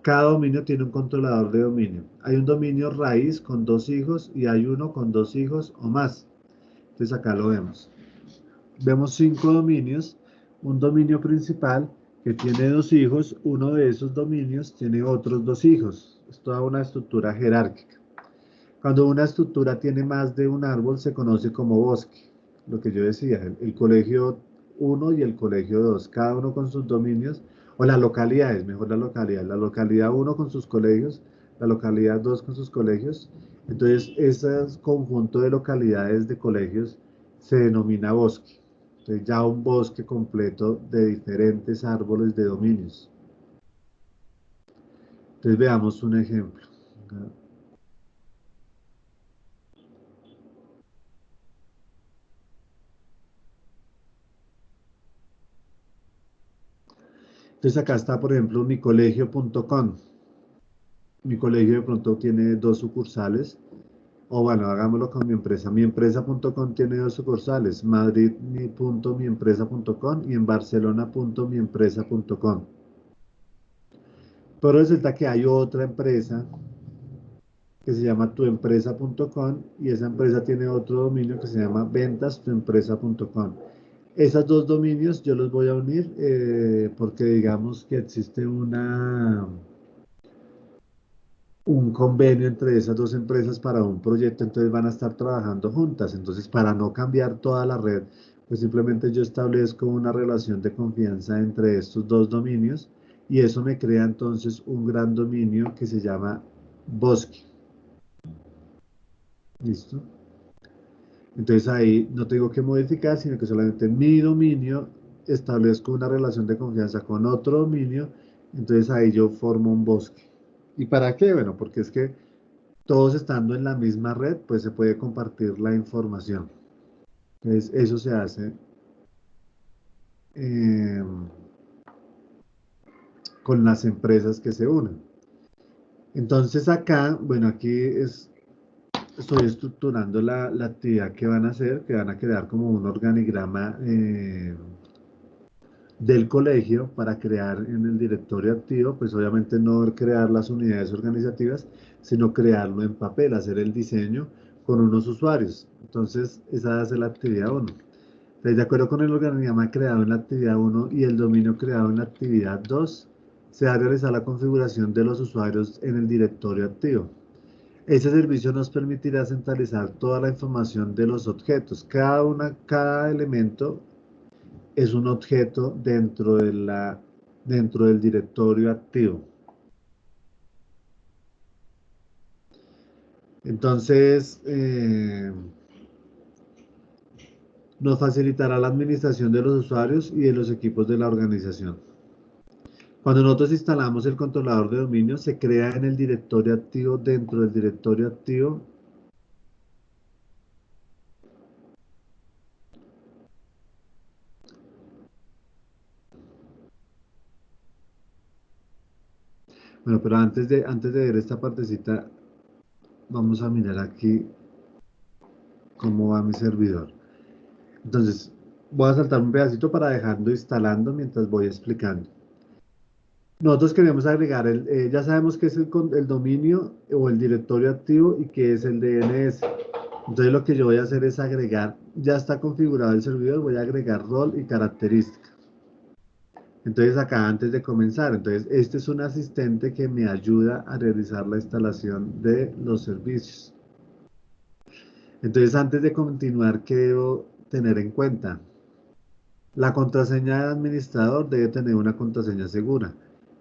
Cada dominio tiene un controlador de dominio. Hay un dominio raíz con 2 hijos y hay uno con 2 hijos o más. Entonces acá lo vemos. Vemos 5 dominios, un dominio principal que tiene 2 hijos, uno de esos dominios tiene otros 2 hijos. Es toda una estructura jerárquica. Cuando una estructura tiene más de un árbol se conoce como bosque. Lo que yo decía, el colegio 1 y el colegio 2, cada uno con sus dominios, o las localidades, mejor la localidad 1 con sus colegios, la localidad 2 con sus colegios. Entonces, ese conjunto de localidades de colegios se denomina bosque. Entonces, ya un bosque completo de diferentes árboles de dominios. Entonces, veamos un ejemplo. Entonces acá está, por ejemplo, micolegio.com. Mi colegio de pronto tiene 2 sucursales. O bueno, hagámoslo con mi empresa. Miempresa.com tiene 2 sucursales. Madrid.miempresa.com y en Barcelona.miempresa.com. Pero resulta que hay otra empresa que se llama tuempresa.com y esa empresa tiene otro dominio que se llama ventastuempresa.com. Esos dos dominios yo los voy a unir porque digamos que existe un convenio entre esas dos empresas para un proyecto, entonces van a estar trabajando juntas. Entonces, para no cambiar toda la red, pues simplemente yo establezco una relación de confianza entre estos dos dominios y eso me crea entonces un gran dominio que se llama Bosque. ¿Listo? Entonces ahí no tengo que modificar, sino que solamente mi dominio establezco una relación de confianza con otro dominio, entonces ahí yo formo un bosque. ¿Y para qué? Bueno, porque es que todos estando en la misma red, pues se puede compartir la información. Entonces eso se hace eh, con las empresas que se unen. Entonces acá, bueno, estoy estructurando la actividad que van a hacer, que van a crear como un organigrama del colegio para crear en el directorio activo, pues obviamente no crear las unidades organizativas, sino crearlo en papel, hacer el diseño con unos usuarios. Entonces, esa es la actividad 1. Entonces, de acuerdo con el organigrama creado en la actividad 1 y el dominio creado en la actividad 2, se va a realizar la configuración de los usuarios en el directorio activo. Ese servicio nos permitirá centralizar toda la información de los objetos. Cada elemento es un objeto dentro del directorio activo. Entonces, nos facilitará la administración de los usuarios y de los equipos de la organización. Cuando nosotros instalamos el controlador de dominio, se crea en el directorio activo, dentro del directorio activo, bueno, pero antes de ver esta partecita, vamos a mirar aquí cómo va mi servidor. Entonces, voy a saltar un pedacito para dejarlo instalando mientras voy explicando. Nosotros queremos agregar, ya sabemos que es el dominio o el directorio activo y que es el DNS. Entonces lo que yo voy a hacer es agregar, ya está configurado el servidor, voy a agregar rol y característica. Entonces acá antes de comenzar, entonces este es un asistente que me ayuda a realizar la instalación de los servicios. Entonces antes de continuar, ¿qué debo tener en cuenta? La contraseña de administrador debe tener una contraseña segura.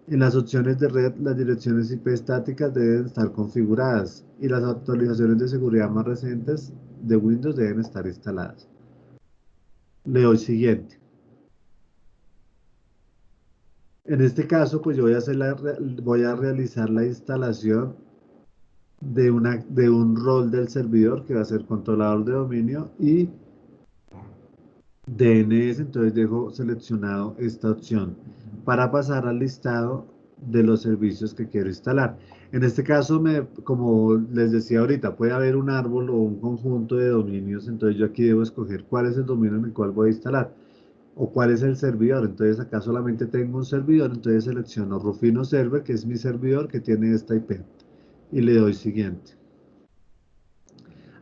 En las opciones de red, las direcciones IP estáticas deben estar configuradas y las actualizaciones de seguridad más recientes de Windows deben estar instaladas. Le doy siguiente. En este caso, pues yo voy a realizar la instalación de un rol del servidor que va a ser controlador de dominio y DNS, entonces dejo seleccionado esta opción para pasar al listado de los servicios que quiero instalar. En este caso, como les decía ahorita, puede haber un árbol o un conjunto de dominios, entonces yo aquí debo escoger cuál es el dominio en el cual voy a instalar o cuál es el servidor. Entonces acá solamente tengo un servidor, entonces selecciono Rufino Server, que es mi servidor que tiene esta IP y le doy siguiente.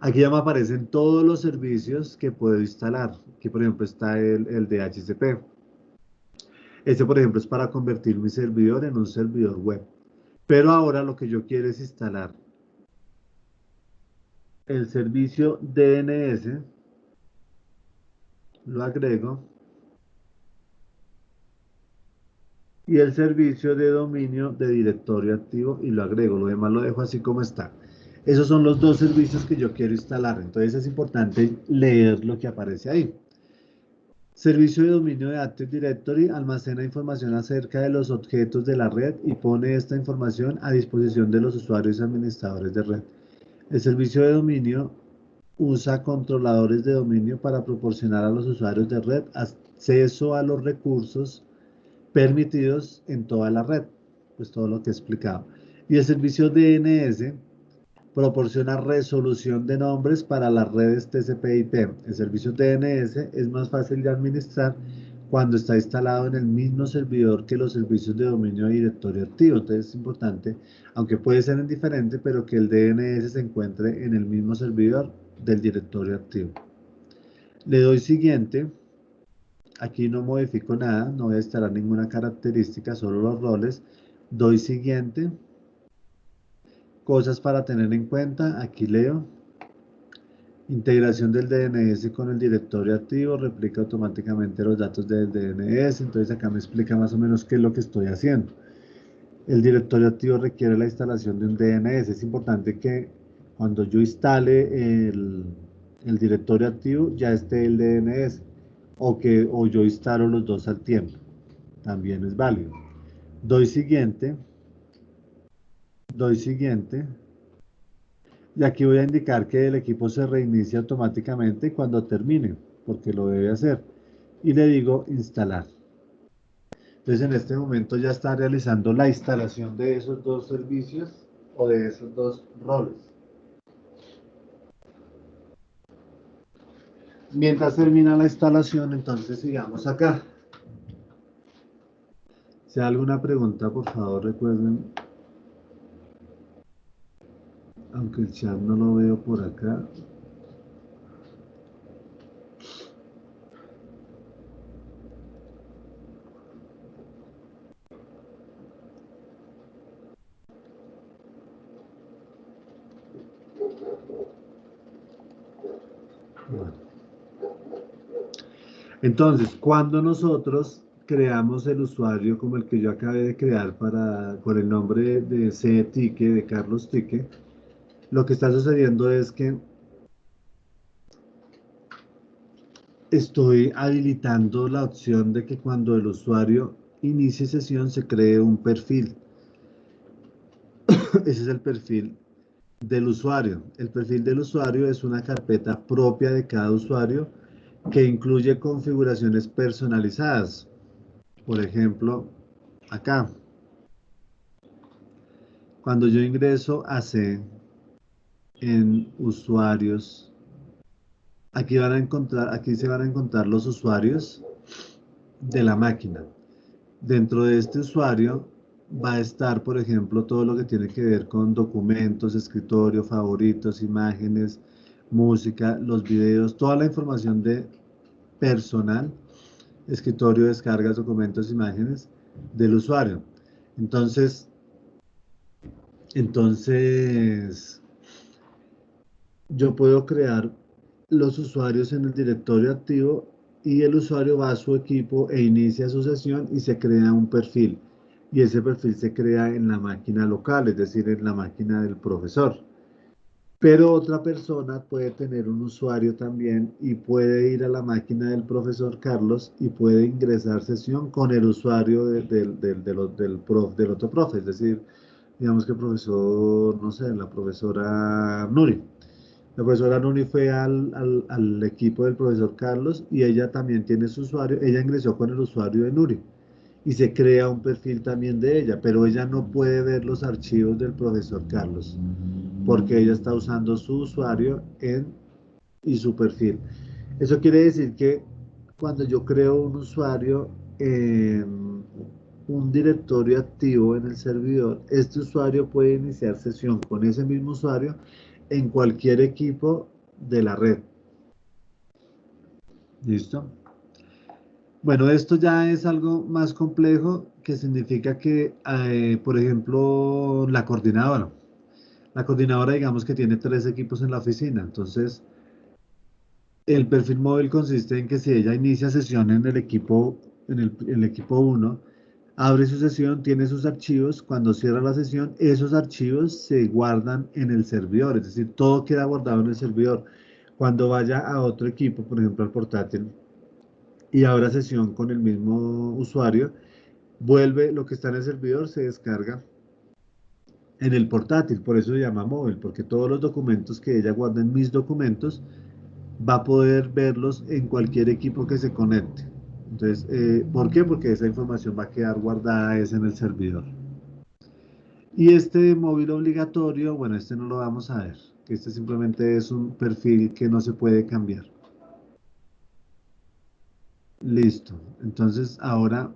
Aquí ya me aparecen todos los servicios que puedo instalar. Aquí, por ejemplo, está el DHCP. Este, por ejemplo, es para convertir mi servidor en un servidor web. Pero ahora lo que yo quiero es instalar el servicio DNS, lo agrego, y el servicio de dominio de directorio activo y lo agrego. Lo demás lo dejo así como está. Esos son los dos servicios que yo quiero instalar. Entonces es importante leer lo que aparece ahí. Servicio de dominio de Active Directory almacena información acerca de los objetos de la red y pone esta información a disposición de los usuarios y administradores de red. El servicio de dominio usa controladores de dominio para proporcionar a los usuarios de red acceso a los recursos permitidos en toda la red, pues todo lo que he explicado. Y el servicio DNS proporciona resolución de nombres para las redes TCP/IP. El servicio DNS es más fácil de administrar cuando está instalado en el mismo servidor que los servicios de dominio de directorio activo. Entonces es importante, aunque puede ser en diferente, pero que el DNS se encuentre en el mismo servidor del directorio activo. Le doy siguiente. Aquí no modifico nada, no voy a instalar ninguna característica, solo los roles. Doy siguiente. Cosas para tener en cuenta, aquí leo. Integración del DNS con el directorio activo, replica automáticamente los datos del DNS. Entonces acá me explica más o menos qué es lo que estoy haciendo. El directorio activo requiere la instalación de un DNS. Es importante que cuando yo instale el directorio activo ya esté el DNS o yo instalo los dos al tiempo. También es válido. Doy siguiente. Doy siguiente. Y aquí voy a indicar que el equipo se reinicia automáticamente cuando termine, porque lo debe hacer. Y le digo instalar. Entonces en este momento ya está realizando la instalación de esos dos servicios o de esos dos roles. Mientras termina la instalación, entonces sigamos acá. Si hay alguna pregunta, por favor recuerden, aunque el chat no lo veo por acá. Bueno. Entonces, cuando nosotros creamos el usuario como el que yo acabé de crear con el nombre de C. Tique, de Carlos Tique, lo que está sucediendo es que estoy habilitando la opción de que cuando el usuario inicie sesión se cree un perfil. Ese es el perfil del usuario. El perfil del usuario es una carpeta propia de cada usuario que incluye configuraciones personalizadas. Por ejemplo, acá, cuando yo ingreso a C en usuarios, aquí se van a encontrar los usuarios de la máquina. Dentro de este usuario va a estar, por ejemplo, todo lo que tiene que ver con documentos, escritorio, favoritos, imágenes, música, los videos, toda la información de personal, escritorio, descargas, documentos, imágenes del usuario. Entonces, yo puedo crear los usuarios en el directorio activo y el usuario va a su equipo e inicia su sesión y se crea un perfil. Y ese perfil se crea en la máquina local, es decir, en la máquina del profesor. Pero otra persona puede tener un usuario también y puede ir a la máquina del profesor Carlos y puede ingresar sesión con el usuario del otro profe. Es decir, digamos que el profesor, no sé, la profesora Nuri. La profesora Nuni fue al equipo del profesor Carlos y ella también tiene su usuario. Ella ingresó con el usuario de Nuri y se crea un perfil también de ella, pero ella no puede ver los archivos del profesor Carlos porque ella está usando su usuario y su perfil. Eso quiere decir que cuando yo creo un usuario en un directorio activo en el servidor, este usuario puede iniciar sesión con ese mismo usuario en cualquier equipo de la red. ¿Listo? Bueno, esto ya es algo más complejo que significa que, por ejemplo, la coordinadora. La coordinadora, digamos que tiene 3 equipos en la oficina. Entonces, el perfil móvil consiste en que si ella inicia sesión en el equipo 1, abre su sesión, tiene sus archivos, cuando cierra la sesión, esos archivos se guardan en el servidor, es decir, todo queda guardado en el servidor. Cuando vaya a otro equipo, por ejemplo al portátil, y abra sesión con el mismo usuario, vuelve lo que está en el servidor, se descarga en el portátil, por eso se llama móvil, porque todos los documentos que ella guarda en mis documentos, va a poder verlos en cualquier equipo que se conecte. Entonces, ¿por qué? Porque esa información va a quedar guardada es en el servidor. Y este móvil obligatorio, bueno, este no lo vamos a ver. Este simplemente es un perfil que no se puede cambiar. Listo. Entonces, ahora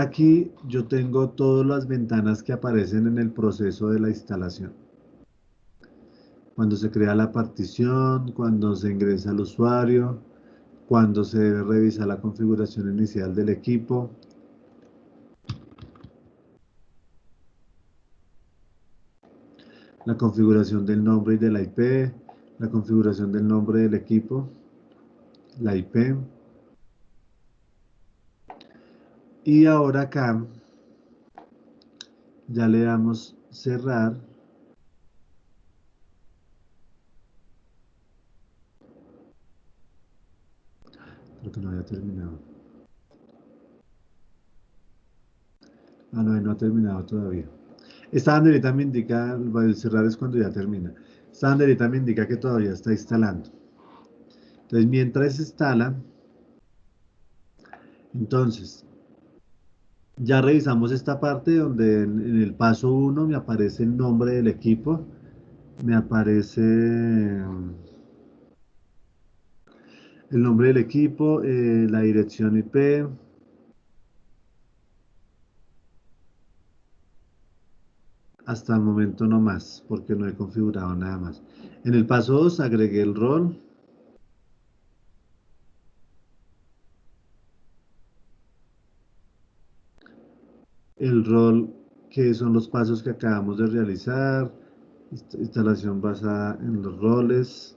aquí yo tengo todas las ventanas que aparecen en el proceso de la instalación. Cuando se crea la partición, cuando se ingresa al usuario, cuando se revisa la configuración inicial del equipo, la configuración del nombre y de la IP, la configuración del nombre del equipo, la IP. Y ahora acá ya le damos cerrar. Creo que no había terminado. Ah, no, no ha terminado todavía. Esta banderita me indica, el cerrar es cuando ya termina. Esta banderita me indica que todavía está instalando. Entonces, mientras se instala, entonces, ya revisamos esta parte donde en el paso 1 me aparece el nombre del equipo, me aparece el nombre del equipo, la dirección IP. Hasta el momento no más, porque no he configurado nada más. En el paso 2 agregué el rol que son los pasos que acabamos de realizar, instalación basada en los roles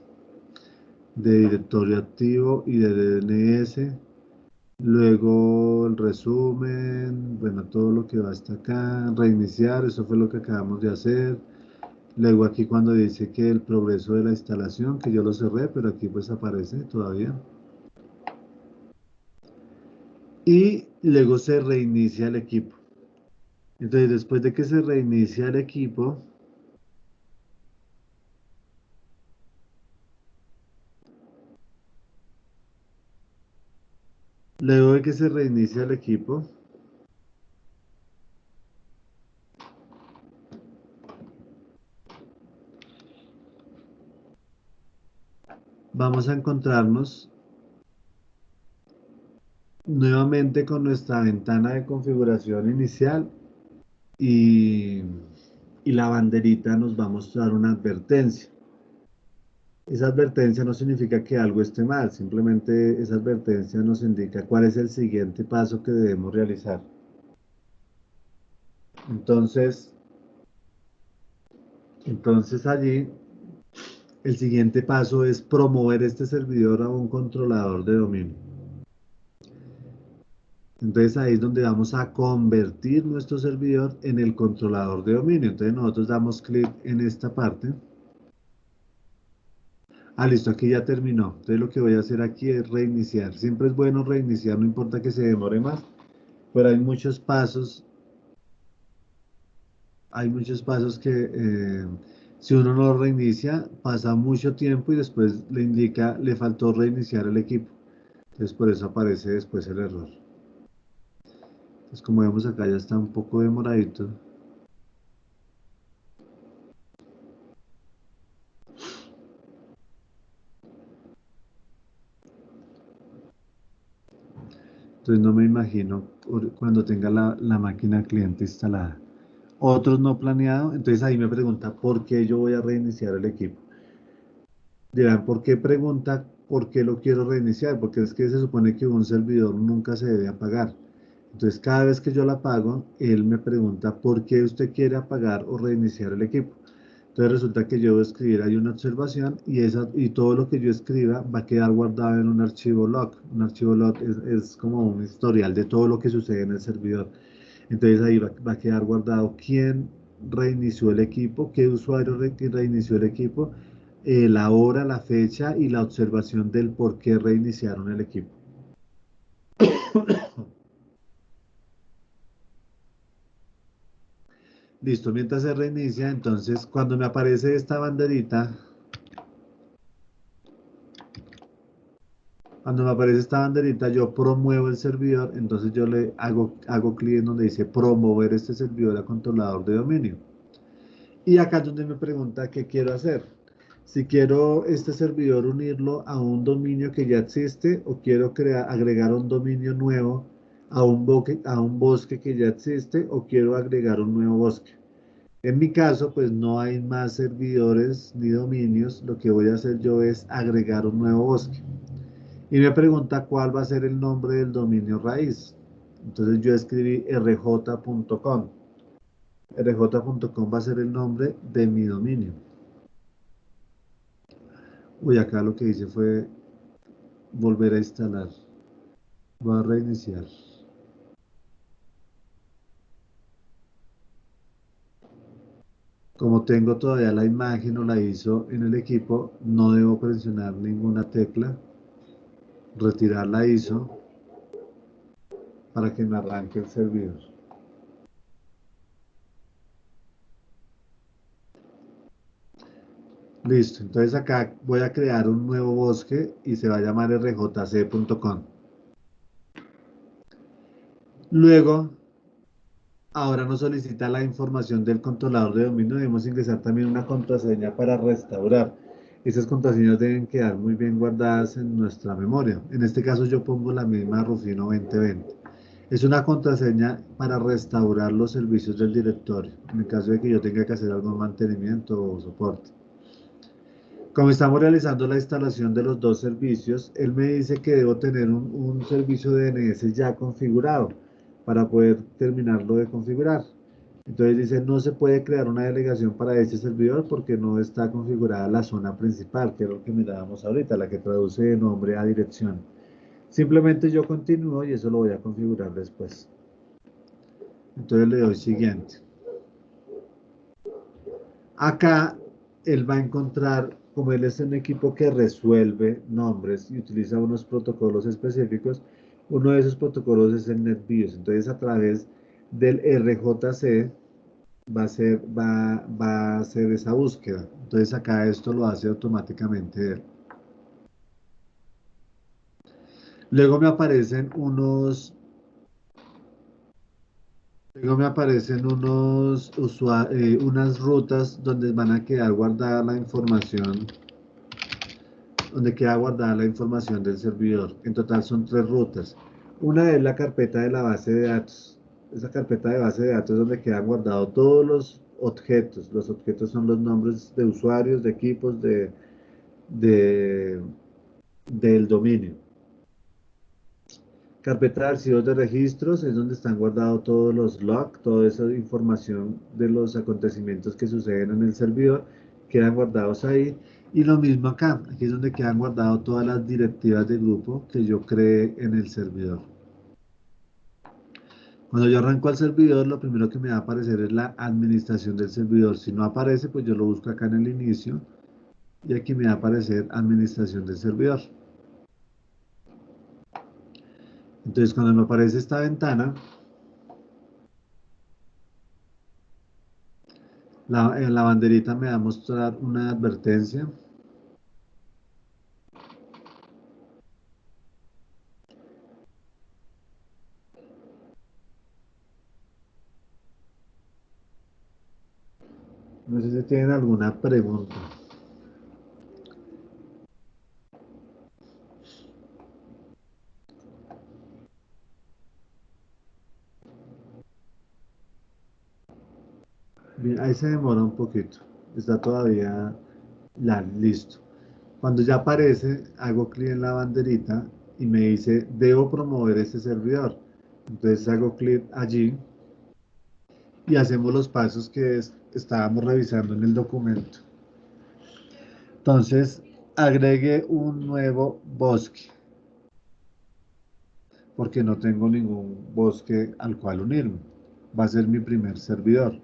de directorio activo y de DNS, luego el resumen, bueno, todo lo que va hasta acá, reiniciar, eso fue lo que acabamos de hacer. Luego aquí cuando dice que el progreso de la instalación, que yo lo cerré, pero aquí pues aparece todavía. Y luego se reinicia el equipo. Entonces, después de que se reinicia el equipo, luego de que se reinicia el equipo, vamos a encontrarnos nuevamente con nuestra ventana de configuración inicial y, y la banderita nos va a mostrar una advertencia. Esa advertencia no significa que algo esté mal, simplemente esa advertencia nos indica cuál es el siguiente paso que debemos realizar. Entonces, entonces allí el siguiente paso es promover este servidor a un controlador de dominio. Entonces ahí es donde vamos a convertir nuestro servidor en el controlador de dominio. Entonces nosotros damos clic en esta parte. Ah, listo, aquí ya terminó. Entonces lo que voy a hacer aquí es reiniciar. Siempre es bueno reiniciar, no importa que se demore más, pero hay muchos pasos que si uno no lo reinicia, pasa mucho tiempo y después le indica, le faltó reiniciar el equipo. Entonces por eso aparece después el error. Entonces como vemos acá ya está un poco demoradito. Entonces no me imagino cuando tenga la máquina cliente instalada. Otros no planeado, entonces ahí me pregunta por qué yo voy a reiniciar el equipo. Dirán, ¿por qué pregunta por qué lo quiero reiniciar? Porque es que se supone que un servidor nunca se debe apagar. Entonces cada vez que yo la apago, él me pregunta por qué usted quiere apagar o reiniciar el equipo. Entonces resulta que yo voy a escribir ahí una observación y todo lo que yo escriba va a quedar guardado en un archivo log. Un archivo log es como un historial de todo lo que sucede en el servidor. Entonces ahí va a quedar guardado quién reinició el equipo, qué usuario reinició el equipo, la hora, la fecha y la observación del por qué reiniciaron el equipo. Listo, mientras se reinicia, entonces cuando me aparece esta banderita, cuando me aparece esta banderita, yo promuevo el servidor, entonces yo hago clic en donde dice promover este servidor a controlador de dominio. Y acá es donde me pregunta qué quiero hacer. Si quiero este servidor unirlo a un dominio que ya existe o quiero agregar un dominio nuevo a un bosque que ya existe o quiero agregar un nuevo bosque. En mi caso, pues no hay más servidores ni dominios. Lo que voy a hacer yo es agregar un nuevo bosque. Y me pregunta cuál va a ser el nombre del dominio raíz. Entonces yo escribí rj.com. rj.com va a ser el nombre de mi dominio. Uy, acá lo que hice fue volver a instalar. Voy a reiniciar. Como tengo todavía la imagen o la ISO en el equipo, no debo presionar ninguna tecla. Retirar la ISO para que me arranque el servidor. Listo, entonces acá voy a crear un nuevo bosque y se va a llamar rjc.com. Luego, ahora nos solicita la información del controlador de dominio. Debemos ingresar también una contraseña para restaurar. Esas contraseñas deben quedar muy bien guardadas en nuestra memoria. En este caso yo pongo la misma Rufino 2020. Es una contraseña para restaurar los servicios del directorio, en el caso de que yo tenga que hacer algún mantenimiento o soporte. Como estamos realizando la instalación de los dos servicios, él me dice que debo tener un servicio DNS ya configurado para poder terminarlo de configurar. Entonces dice, no se puede crear una delegación para este servidor porque no está configurada la zona principal, que es lo que mirábamos ahorita, la que traduce de nombre a dirección. Simplemente yo continúo y eso lo voy a configurar después. Entonces le doy siguiente. Acá él va a encontrar, como él es un equipo que resuelve nombres y utiliza unos protocolos específicos, uno de esos protocolos es el NetBIOS. Entonces a través del RJC va a hacer esa búsqueda. Entonces acá esto lo hace automáticamente él. Luego me aparecen unos Luego me aparecen unas rutas donde van a quedar guardada la información, donde queda guardada la información del servidor. En total son tres rutas. Una es la carpeta de la base de datos. Esa carpeta de base de datos es donde quedan guardados todos los objetos. Los objetos son los nombres de usuarios, de equipos, de- del dominio. Carpeta de archivos de registros es donde están guardados todos los logs, toda esa información de los acontecimientos que suceden en el servidor, quedan guardados ahí. Y lo mismo acá, aquí es donde quedan guardadas todas las directivas de grupo que yo creé en el servidor. Cuando yo arranco al servidor, lo primero que me va a aparecer es la administración del servidor. Si no aparece, pues yo lo busco acá en el inicio y aquí me va a aparecer administración del servidor. Entonces, cuando me aparece esta ventana, en la banderita me va a mostrar una advertencia. No sé si tienen alguna pregunta. Bien, ahí se demora un poquito. Está todavía listo. Cuando ya aparece, hago clic en la banderita y me dice, debo promover este servidor. Entonces hago clic allí y hacemos los pasos que estábamos revisando en el documento. Entonces, agregue un nuevo bosque, porque no tengo ningún bosque al cual unirme. Va a ser mi primer servidor.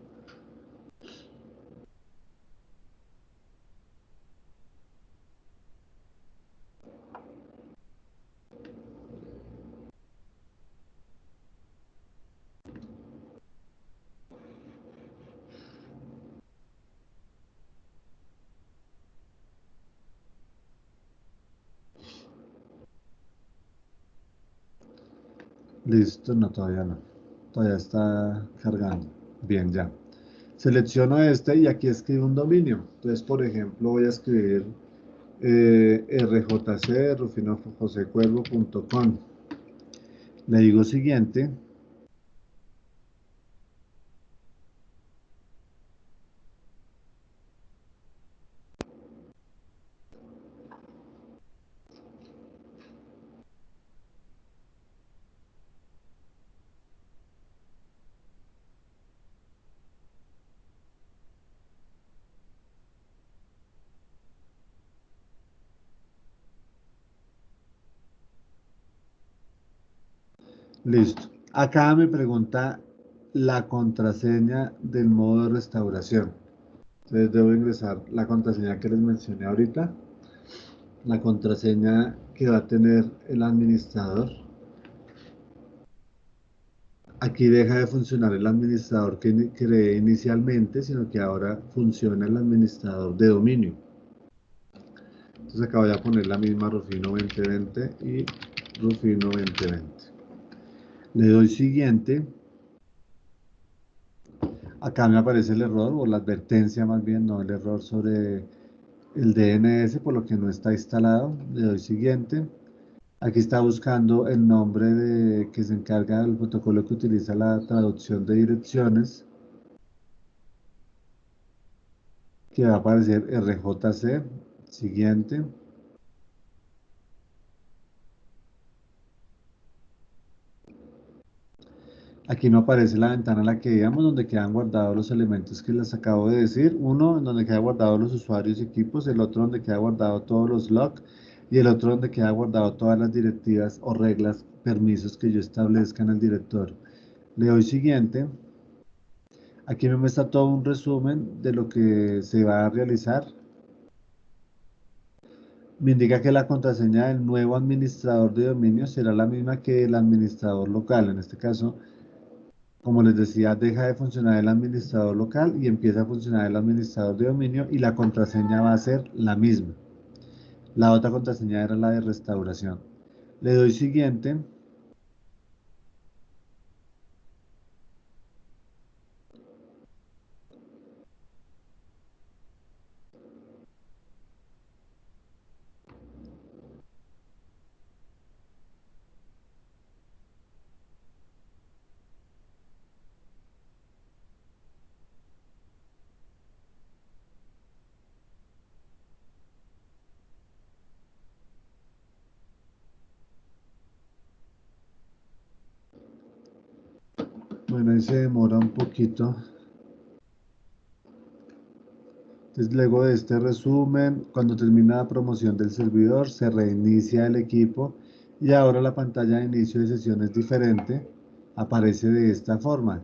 Listo, no, todavía no. Todavía está cargando. Bien, ya. Selecciono este y aquí escribo un dominio. Entonces, por ejemplo, voy a escribir rjc.rufinojosecuervo.com. Le digo siguiente. Listo. Acá me pregunta la contraseña del modo de restauración. Entonces debo ingresar la contraseña que les mencioné ahorita, la contraseña que va a tener el administrador. Aquí deja de funcionar el administrador que creé inicialmente, sino que ahora funciona el administrador de dominio. Entonces acá voy a poner la misma Rufino 2020 y Rufino 2020. Le doy siguiente. Acá me aparece el error o la advertencia más bien, no el error sobre el DNS, por lo que no está instalado. Le doy siguiente. Aquí está buscando el nombre de que se encarga del protocolo que utiliza la traducción de direcciones, que va a aparecer RJC. Siguiente. Aquí no aparece la ventana en la que íbamos, donde quedan guardados los elementos que les acabo de decir. Uno, en donde quedan guardados los usuarios y equipos, el otro donde queda guardado todos los logs y el otro donde queda guardado todas las directivas o reglas, permisos que yo establezca en el directorio. Le doy siguiente. Aquí me muestra todo un resumen de lo que se va a realizar. Me indica que la contraseña del nuevo administrador de dominio será la misma que el administrador local. En este caso, como les decía, deja de funcionar el administrador local y empieza a funcionar el administrador de dominio y la contraseña va a ser la misma. La otra contraseña era la de restauración. Le doy siguiente. Bueno, ahí se demora un poquito. Entonces, luego de este resumen, cuando termina la promoción del servidor, se reinicia el equipo y ahora la pantalla de inicio de sesión es diferente. Aparece de esta forma.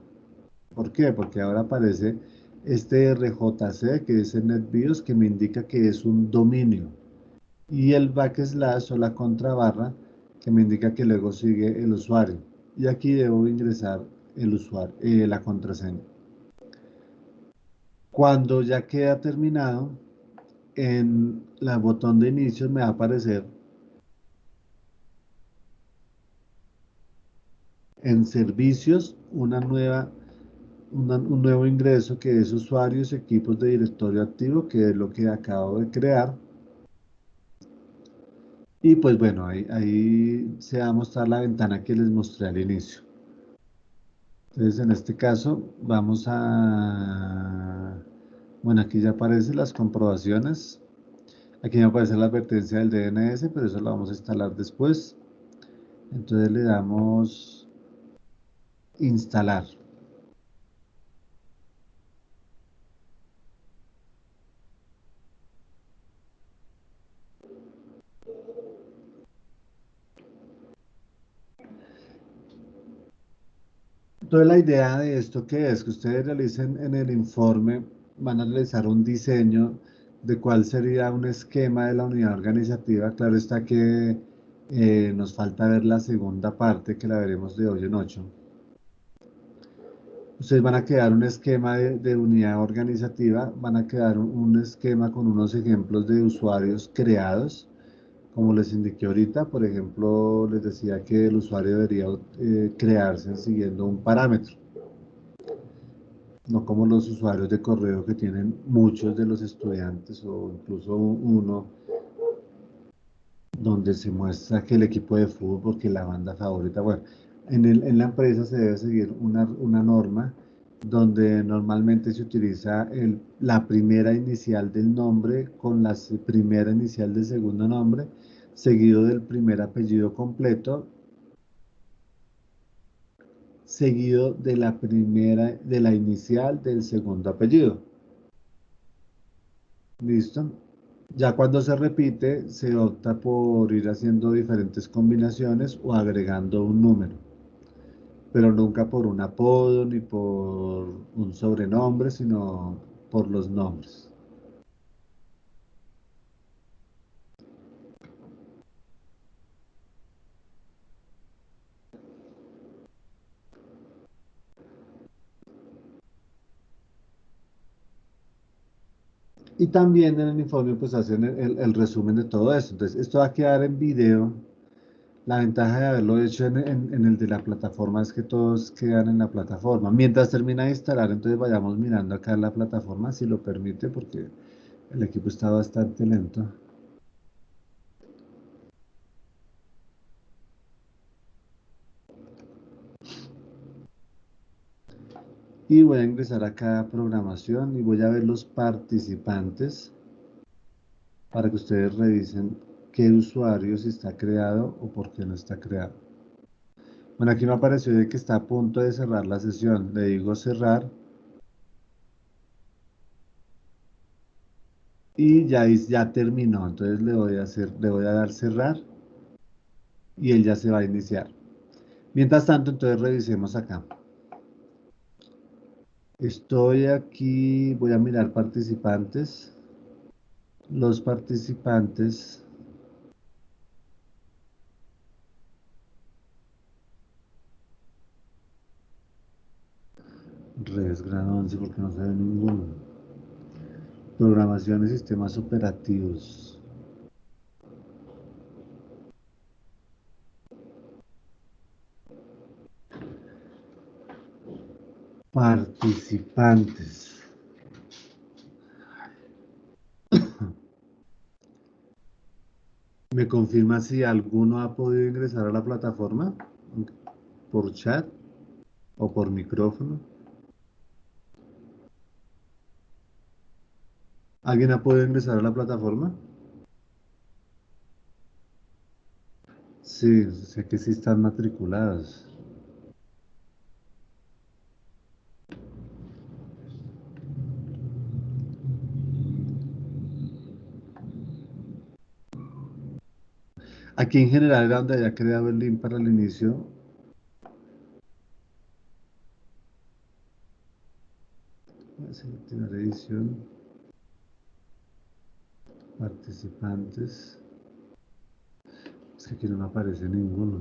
¿Por qué? Porque ahora aparece este RJC, que es el NetBIOS, que me indica que es un dominio. Y el backslash o la contrabarra, que me indica que luego sigue el usuario. Y aquí debo ingresar el usuario, la contraseña. Cuando ya queda terminado, en el botón de inicio me va a aparecer en servicios un nuevo ingreso que es usuarios, equipos de directorio activo, que es lo que acabo de crear. Y pues bueno, ahí se va a mostrar la ventana que les mostré al inicio. Entonces en este caso vamos a... Bueno, aquí ya aparecen las comprobaciones. Aquí me aparece la advertencia del DNS, pero eso lo vamos a instalar después. Entonces le damos instalar. Entonces la idea de esto que es que ustedes realicen en el informe, van a realizar un diseño de cuál sería un esquema de la unidad organizativa. Claro está que nos falta ver la segunda parte que la veremos de hoy en 8. Ustedes van a crear un esquema de unidad organizativa, van a crear un esquema con unos ejemplos de usuarios creados, como les indiqué ahorita. Por ejemplo, les decía que el usuario debería crearse siguiendo un parámetro. no como los usuarios de correo que tienen muchos de los estudiantes o incluso uno donde se muestra que el equipo de fútbol, que la banda favorita, bueno, en la empresa se debe seguir una norma donde normalmente se utiliza la primera inicial del nombre con la primera inicial del segundo nombre, seguido del primer apellido completo, seguido de de la inicial del segundo apellido. ¿Listo? Ya cuando se repite, se opta por ir haciendo diferentes combinaciones o agregando un número, pero nunca por un apodo ni por un sobrenombre, sino por los nombres. Y también en el informe pues hacen el resumen de todo eso. Entonces, esto va a quedar en video. La ventaja de haberlo hecho en el de la plataforma es que todos quedan en la plataforma. Mientras termina de instalar, entonces vayamos mirando acá en la plataforma, si lo permite, porque el equipo está bastante lento. Y voy a ingresar acá a programación y voy a ver los participantes para que ustedes revisen qué usuario si está creado o por qué no está creado. Bueno, aquí me apareció de que está a punto de cerrar la sesión. Le digo cerrar y ya terminó. Entonces le voy a dar cerrar y él ya se va a iniciar. Mientras tanto, entonces revisemos acá. Estoy aquí, voy a mirar participantes. Los participantes, redes grado 11 porque no se ve ninguno. Programación y sistemas operativos. Participantes. ¿Me confirma si alguno ha podido ingresar a la plataforma por chat o por micrófono? ¿Alguien ha podido ingresar a la plataforma? Sí, sé que sí están matriculados. Aquí en general era donde había creado el link para el inicio. Voy a seleccionar edición, participantes. Es que aquí no me aparece ninguno.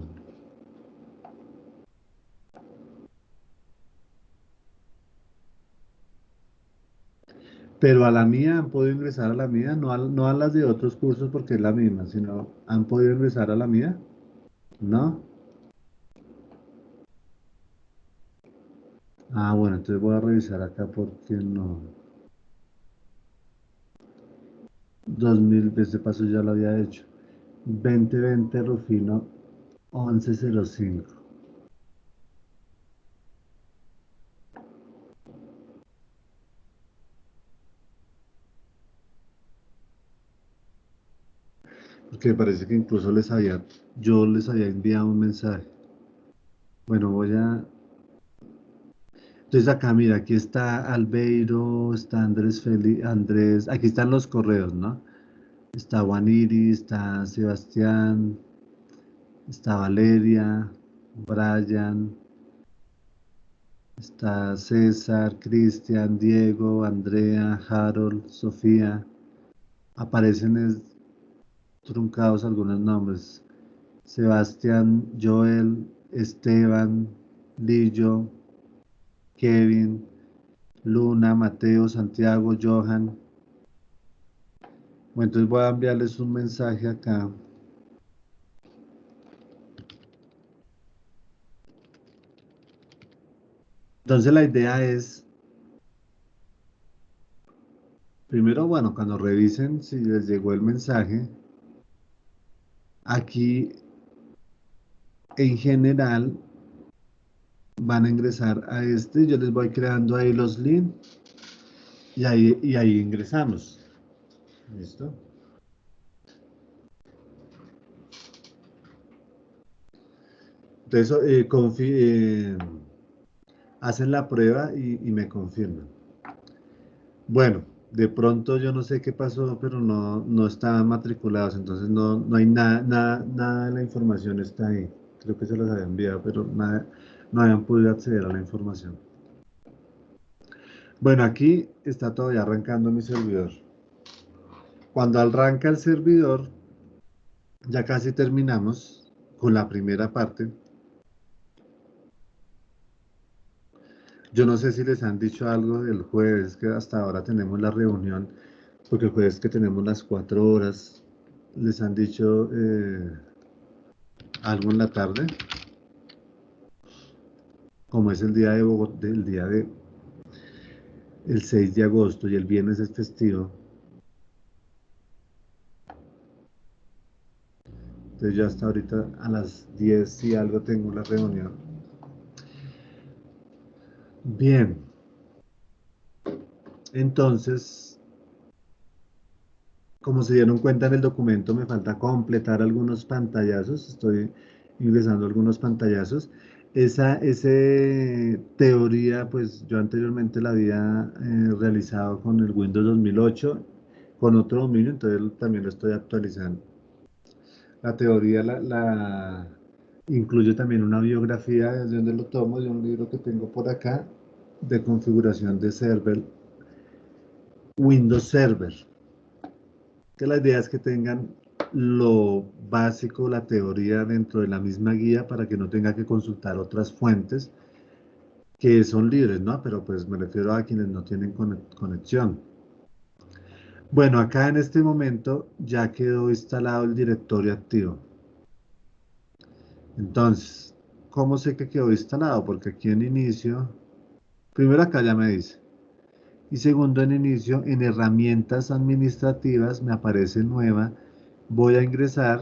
Pero a la mía han podido ingresar a la mía, no a las de otros cursos porque es la misma, sino han podido ingresar a la mía. ¿No? Ah, bueno, entonces voy a revisar acá porque no. 2000, este paso ya lo había hecho. 2020 Rufino 1105. Porque me parece que incluso yo les había enviado un mensaje. Bueno, voy a. Entonces acá, mira, aquí está Albeiro, está Andrés Feli, Andrés, aquí están los correos, ¿no? Está Juaniri, está Sebastián, está Valeria, Brian, está César, Cristian, Diego, Andrea, Harold, Sofía. Aparecen truncados algunos nombres. Sebastián, Joel, Esteban, Lillo, Kevin, Luna, Mateo, Santiago, Johan. Bueno, entonces voy a enviarles un mensaje acá. Entonces la idea es Primero, bueno, cuando revisen si les llegó el mensaje, aquí en general van a ingresar a este, yo les voy creando ahí los links y ahí ingresamos. ¿Listo? Entonces, hacen la prueba y me confirman. Bueno, de pronto yo no sé qué pasó, pero no estaban matriculados, entonces no hay nada de la información está ahí. Creo que se los había enviado, pero nada, no habían podido acceder a la información. Bueno, aquí está todavía arrancando mi servidor. Cuando arranca el servidor, ya casi terminamos con la primera parte. Yo no sé si les han dicho algo del jueves, que hasta ahora tenemos la reunión, porque el jueves que tenemos las 4 horas, les han dicho algo en la tarde, como es el día de Bogotá, el día de el 6 de agosto y el viernes es festivo. Entonces ya hasta ahorita a las 10 y algo tengo la reunión. Bien, entonces, como se dieron cuenta en el documento, me falta completar algunos pantallazos. Estoy ingresando algunos pantallazos. Esa teoría, pues yo anteriormente la había realizado con el Windows 2008, con otro dominio, entonces también lo estoy actualizando. La teoría incluye también una biografía desde donde lo tomo, de un libro que tengo por acá, de configuración de server, Windows Server. Que la idea es que tengan lo básico, la teoría dentro de la misma guía para que no tenga que consultar otras fuentes que son libres, ¿no? Pero pues me refiero a quienes no tienen conexión. Bueno, acá en este momento ya quedó instalado el directorio activo. Entonces, ¿cómo sé que quedó instalado? Porque aquí en inicio, primero acá ya me dice, y segundo en inicio, en herramientas administrativas me aparece nueva, voy a ingresar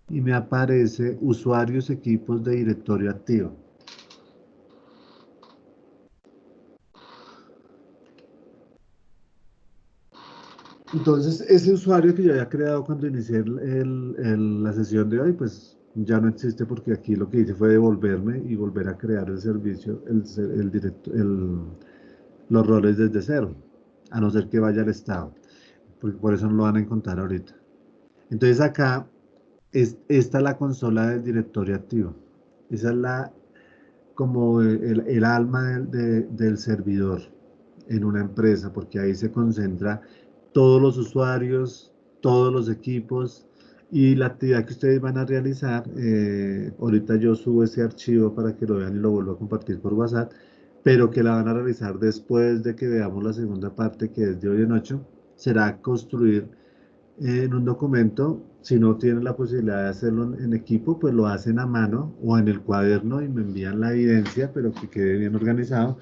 y me aparece usuarios, equipos de directorio activo. Entonces, ese usuario que yo había creado cuando inicié la sesión de hoy, pues ya no existe porque aquí lo que hice fue devolverme y volver a crear el servicio, los roles desde cero, a no ser que vaya al estado, porque por eso no lo van a encontrar ahorita. Entonces acá, esta es la consola del directorio activo. Esa es como el alma del servidor en una empresa, porque ahí se concentra todos los usuarios, todos los equipos y la actividad que ustedes van a realizar. Ahorita yo subo ese archivo para que lo vean y lo vuelvo a compartir por WhatsApp, pero que la van a realizar después de que veamos la segunda parte, que es de hoy en 8, será construir en un documento. Si no tienen la posibilidad de hacerlo en equipo, pues lo hacen a mano o en el cuaderno y me envían la evidencia, pero que quede bien organizado.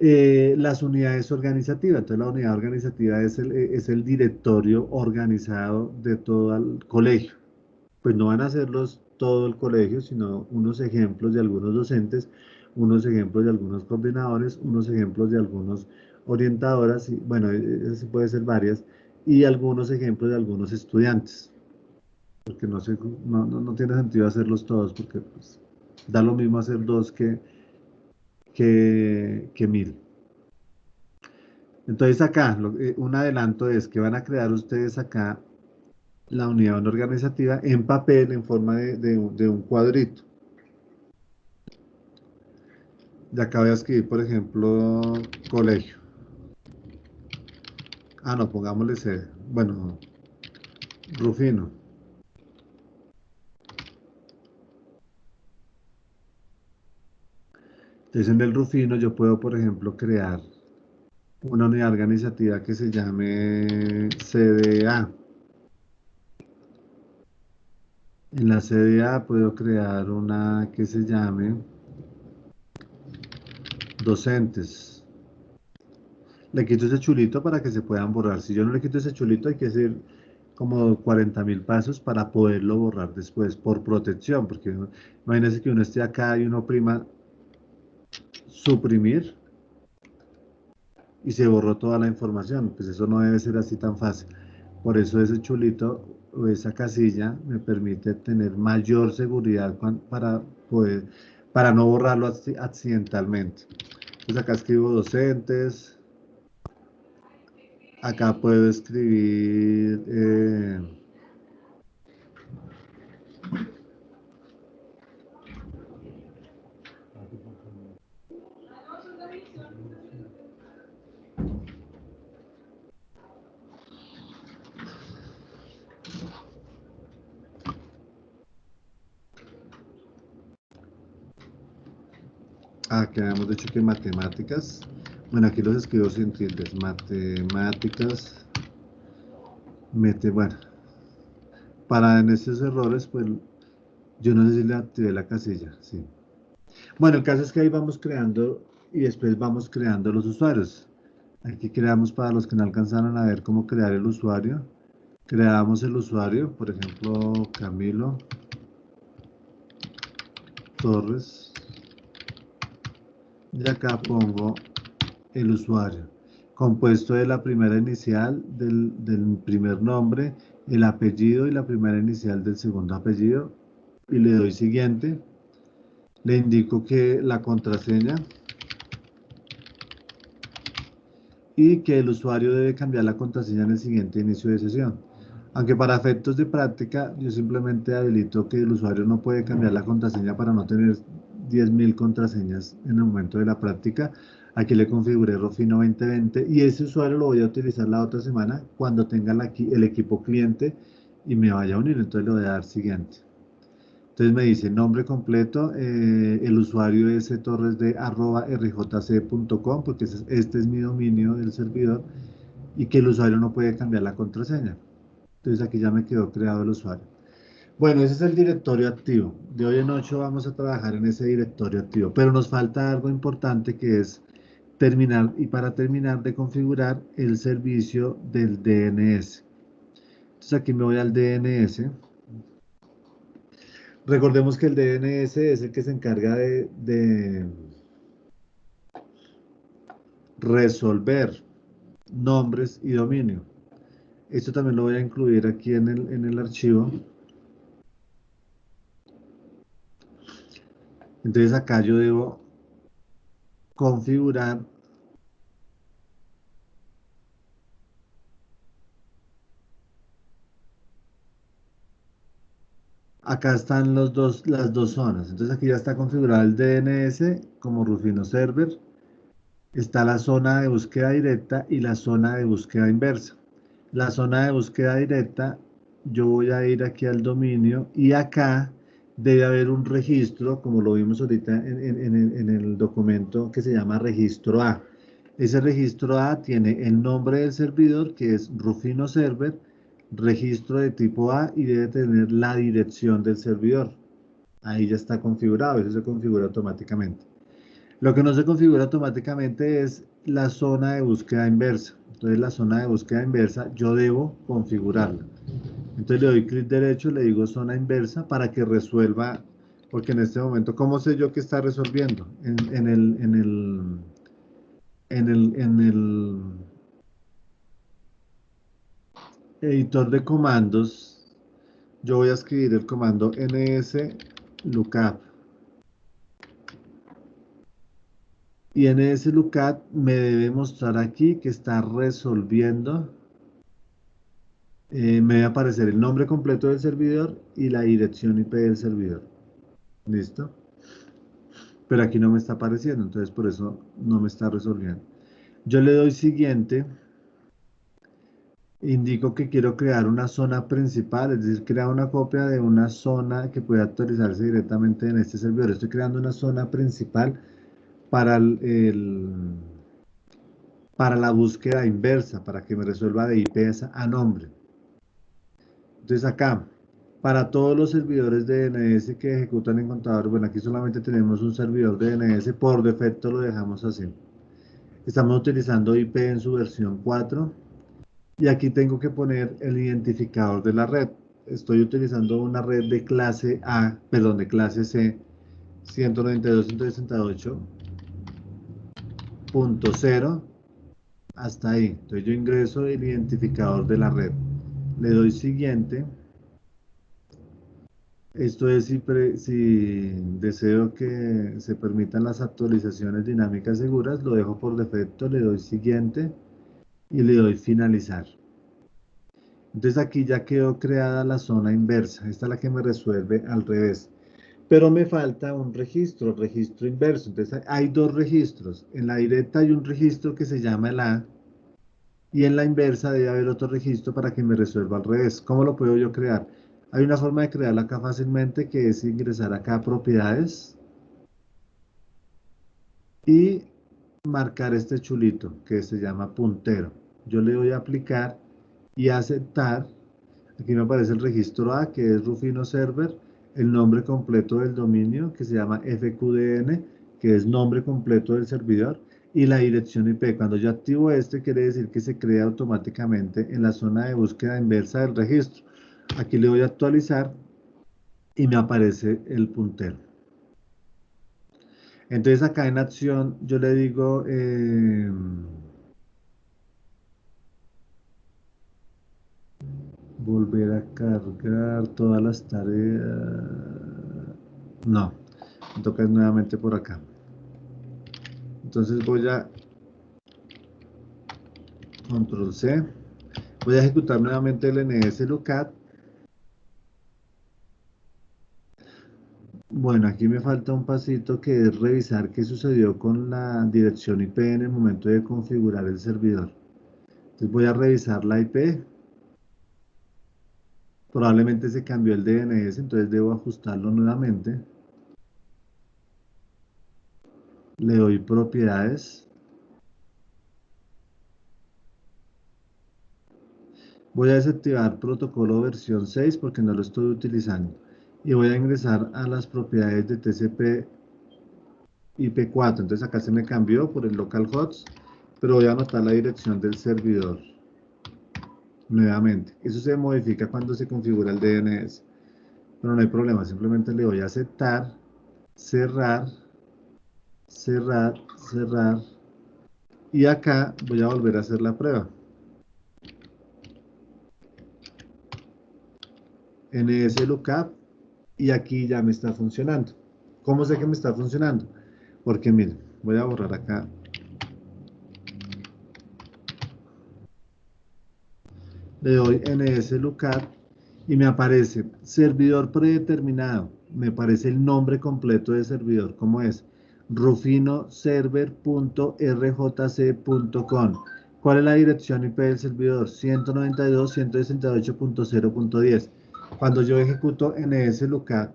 Las unidades organizativas. Entonces, la unidad organizativa es el directorio organizado de todo el colegio. Pues no van a hacerlos todo el colegio, sino unos ejemplos de algunos docentes, unos ejemplos de algunos coordinadores, unos ejemplos de algunos orientadoras, y bueno, eso puede ser varias, y algunos ejemplos de algunos estudiantes, porque no tiene sentido hacerlos todos, porque pues, da lo mismo hacer dos que 1000. Entonces acá, un adelanto es que van a crear ustedes acá la unidad organizativa en papel en forma de un cuadrito. De acá voy a escribir, por ejemplo, colegio. Ah, no, pongámosle sede. Bueno, Rufino. Entonces en el Rufino yo puedo, por ejemplo, crear una unidad organizativa que se llame CDA. En la CDA puedo crear una que se llame docentes. Le quito ese chulito para que se puedan borrar. Si yo no le quito ese chulito, hay que hacer como 40.000 pasos para poderlo borrar después, por protección, porque imagínese que uno esté acá y uno oprima suprimir y se borró toda la información. Pues eso no debe ser así tan fácil. Por eso ese chulito o esa casilla me permite tener mayor seguridad para poder, para no borrarlo accidentalmente. Pues acá escribo docentes, acá puedo escribir que habíamos dicho que matemáticas. Bueno, aquí los escribo sin tildes. Matemáticas. Bueno, para en estos errores, pues yo no sé si le activé la casilla. Sí. Bueno, el caso es que ahí vamos creando y después vamos creando los usuarios. Aquí creamos para los que no alcanzaron a ver cómo crear el usuario. Creamos el usuario, por ejemplo, Camilo Torres. Y acá pongo el usuario, compuesto de la primera inicial del primer nombre, el apellido y la primera inicial del segundo apellido, y le doy siguiente. Le indico que la contraseña y que el usuario debe cambiar la contraseña en el siguiente inicio de sesión. Aunque para efectos de práctica, yo simplemente habilito que el usuario no puede cambiar la contraseña para no tener 10.000 contraseñas en el momento de la práctica. Aquí le configuré Rofino 2020 y ese usuario lo voy a utilizar la otra semana cuando tenga el equipo cliente y me vaya a unir. Entonces le voy a dar siguiente. Entonces me dice nombre completo, el usuario es torresde@rjc.com porque este es mi dominio del servidor y que el usuario no puede cambiar la contraseña. Entonces aquí ya me quedó creado el usuario. Bueno, ese es el directorio activo. De hoy en 8 vamos a trabajar en ese directorio activo, pero nos falta algo importante que es terminar y para terminar de configurar el servicio del DNS. Entonces aquí me voy al DNS. Recordemos que el DNS es el que se encarga de resolver nombres y dominio. Esto también lo voy a incluir aquí en el archivo. Entonces acá yo debo configurar. Acá están las dos zonas. Entonces aquí ya está configurado el DNS como Rufino Server. Está la zona de búsqueda directa y la zona de búsqueda inversa. La zona de búsqueda directa, yo voy a ir aquí al dominio y acá debe haber un registro, como lo vimos ahorita en el documento que se llama registro A. Ese registro A tiene el nombre del servidor, que es Rufino Server, registro de tipo A y debe tener la dirección del servidor. Ahí ya está configurado, eso se configura automáticamente. Lo que no se configura automáticamente es la zona de búsqueda inversa. Entonces la zona de búsqueda inversa yo debo configurarla. Entonces le doy clic derecho, le digo zona inversa para que resuelva, porque en este momento, ¿cómo sé yo que está resolviendo? En el editor de comandos, yo voy a escribir el comando nslookup. Y nslookup me debe mostrar aquí que está resolviendo. Me va a aparecer el nombre completo del servidor y la dirección IP del servidor. ¿Listo? Pero aquí no me está apareciendo, entonces por eso no me está resolviendo. Yo le doy siguiente, indico que quiero crear una zona principal, es decir, crear una copia de una zona que pueda actualizarse directamente en este servidor. Estoy creando una zona principal para para la búsqueda inversa, para que me resuelva de IPs a nombre. Entonces acá, para todos los servidores de DNS que ejecutan en contador, bueno, aquí solamente tenemos un servidor de DNS, por defecto lo dejamos así. Estamos utilizando IP en su versión 4. Y aquí tengo que poner el identificador de la red. Estoy utilizando una red de clase A, perdón, de clase C, 192.168.0 hasta ahí. Entonces yo ingreso el identificador de la red. Le doy siguiente. Esto es si deseo que se permitan las actualizaciones dinámicas seguras, lo dejo por defecto, le doy siguiente y le doy finalizar. Entonces aquí ya quedó creada la zona inversa. Esta es la que me resuelve al revés. Pero me falta un registro, registro inverso. Entonces hay dos registros. En la directa hay un registro que se llama el A y en la inversa debe haber otro registro para que me resuelva al revés. ¿Cómo lo puedo yo crear? Hay una forma de crearlo acá fácilmente que es ingresar acá a propiedades y marcar este chulito que se llama puntero. Yo le doy a aplicar y aceptar. Aquí me aparece el registro A, que es Rufino Server, el nombre completo del dominio, que se llama FQDN, que es nombre completo del servidor, y la dirección IP. Cuando yo activo este, quiere decir que se crea automáticamente en la zona de búsqueda inversa del registro. Aquí le voy a actualizar y me aparece el puntero. Entonces acá en acción yo le digo... volver a cargar todas las tareas. No, me toca nuevamente por acá. Entonces voy a control C. Voy a ejecutar nuevamente el NSLOOKUP. Bueno, aquí me falta un pasito que es revisar qué sucedió con la dirección IP en el momento de configurar el servidor. Entonces voy a revisar la IP. Probablemente se cambió el DNS, entonces debo ajustarlo nuevamente. Le doy propiedades. Voy a desactivar protocolo versión 6 porque no lo estoy utilizando. Y voy a ingresar a las propiedades de TCP IP4. Entonces acá se me cambió por el localhost, pero voy a anotar la dirección del servidor nuevamente. Eso se modifica cuando se configura el DNS. Pero no hay problema, simplemente le voy a aceptar, cerrar, cerrar, cerrar. Y acá voy a volver a hacer la prueba. NSLOOKUP y aquí ya me está funcionando. ¿Cómo sé que me está funcionando? Porque miren, voy a borrar acá. Le doy NSLOOKUP y me aparece servidor predeterminado. Me aparece el nombre completo de servidor. ¿Cómo es? rufinoserver.rjc.com. ¿Cuál es la dirección IP del servidor? 192.168.0.10. Cuando yo ejecuto NSLOOKUP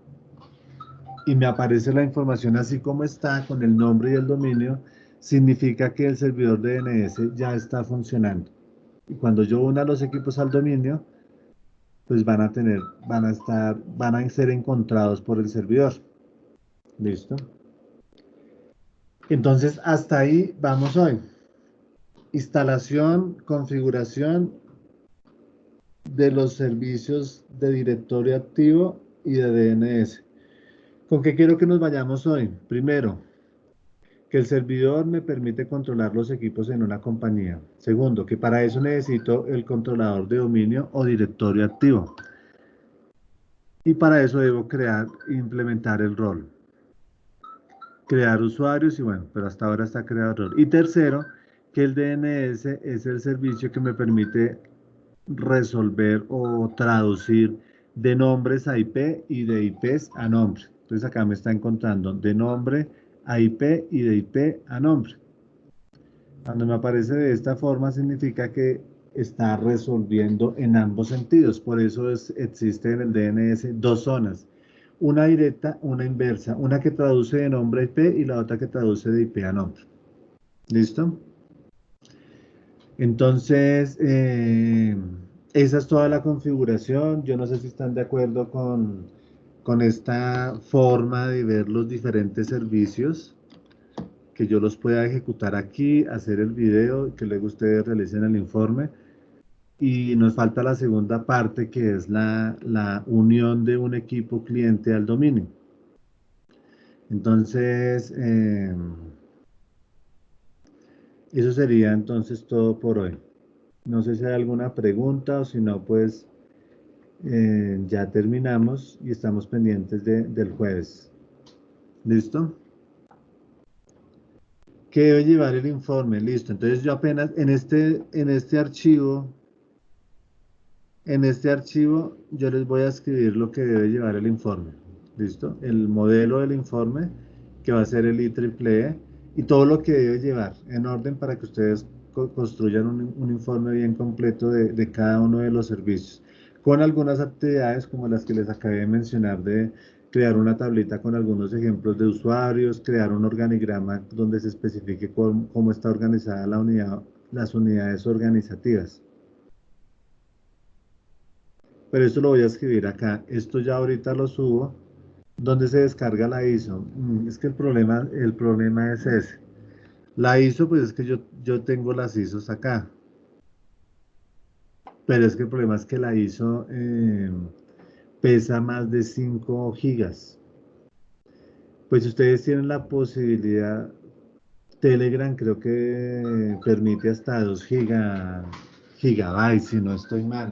y me aparece la información así como está, con el nombre y el dominio, significa que el servidor DNS ya está funcionando. Y cuando yo una los equipos al dominio, pues van a ser encontrados por el servidor. ¿Listo? Entonces, hasta ahí vamos hoy. Instalación, configuración de los servicios de directorio activo y de DNS. ¿Con qué quiero que nos vayamos hoy? Primero, que el servidor me permite controlar los equipos en una compañía. Segundo, que para eso necesito el controlador de dominio o directorio activo. Y para eso debo crear e implementar el rol. Crear usuarios y bueno, pero hasta ahora está creado el rol. Y tercero, que el DNS es el servicio que me permite resolver o traducir de nombres a IP y de IPs a nombre. Entonces acá me está encontrando de nombre a IP y de IP a nombre. Cuando me aparece de esta forma significa que está resolviendo en ambos sentidos. Por eso existe en el DNS dos zonas. Una directa, una inversa. Una que traduce de nombre a IP y la otra que traduce de IP a nombre. ¿Listo? Entonces, esa es toda la configuración. Yo no sé si están de acuerdo con esta forma de ver los diferentes servicios que yo los pueda ejecutar aquí, hacer el video, que luego ustedes realicen el informe. Y nos falta la segunda parte, que es la unión de un equipo cliente al dominio. Entonces, eso sería entonces todo por hoy. No sé si hay alguna pregunta o si no, pues ya terminamos y estamos pendientes del jueves. ¿Listo? ¿Qué debe llevar el informe? Listo. Entonces yo apenas en este archivo yo les voy a escribir lo que debe llevar el informe. ¿Listo? El modelo del informe, que va a ser el IEEE, y todo lo que debe llevar en orden para que ustedes construyan un informe bien completo de cada uno de los servicios, con algunas actividades como las que les acabé de mencionar, de crear una tablita con algunos ejemplos de usuarios, crear un organigrama donde se especifique cómo está organizada la unidad, las unidades organizativas. Pero esto lo voy a escribir acá. Esto ya ahorita lo subo. ¿Dónde se descarga la ISO? Es que el problema es ese. La ISO, pues es que yo tengo las ISOs acá. Pero es que el problema es que la ISO pesa más de 5 gigas. Pues si ustedes tienen la posibilidad, Telegram creo que permite hasta 2 gigabytes, si no estoy mal.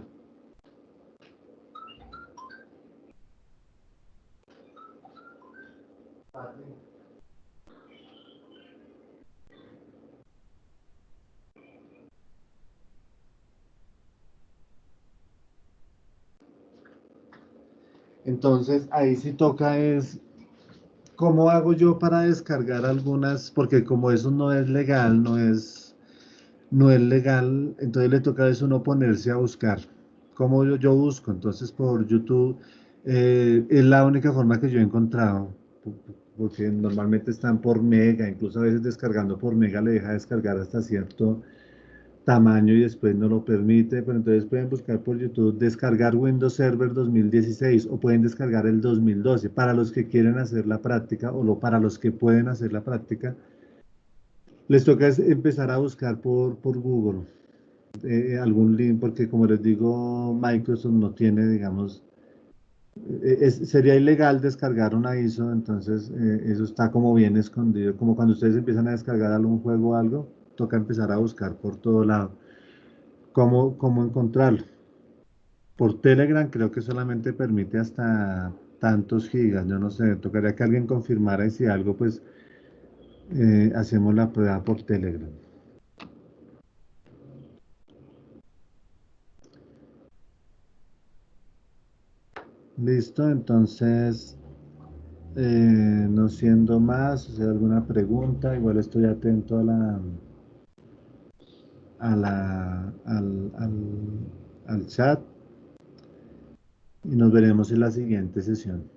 Entonces ahí sí toca es, ¿cómo hago yo para descargar algunas? Porque como eso no es legal, no es legal, entonces le toca a eso uno ponerse a buscar. ¿Cómo yo busco? Entonces por YouTube es la única forma que yo he encontrado, porque normalmente están por mega, incluso a veces descargando por mega le deja descargar hasta cierto tamaño y después no lo permite, pero entonces pueden buscar por YouTube descargar Windows Server 2016 o pueden descargar el 2012 para los que quieren hacer la práctica para los que pueden hacer la práctica. Les toca empezar a buscar por Google algún link, porque como les digo, Microsoft no tiene, digamos, sería ilegal descargar una ISO, entonces eso está como bien escondido, como cuando ustedes empiezan a descargar algún juego o algo, toca empezar a buscar por todo lado. ¿Cómo encontrarlo? Por Telegram creo que solamente permite hasta tantos gigas, yo no sé, tocaría que alguien confirmara y si algo, pues hacemos la prueba por Telegram. Listo, entonces, no siendo más, si hay alguna pregunta, igual estoy atento al chat y nos veremos en la siguiente sesión.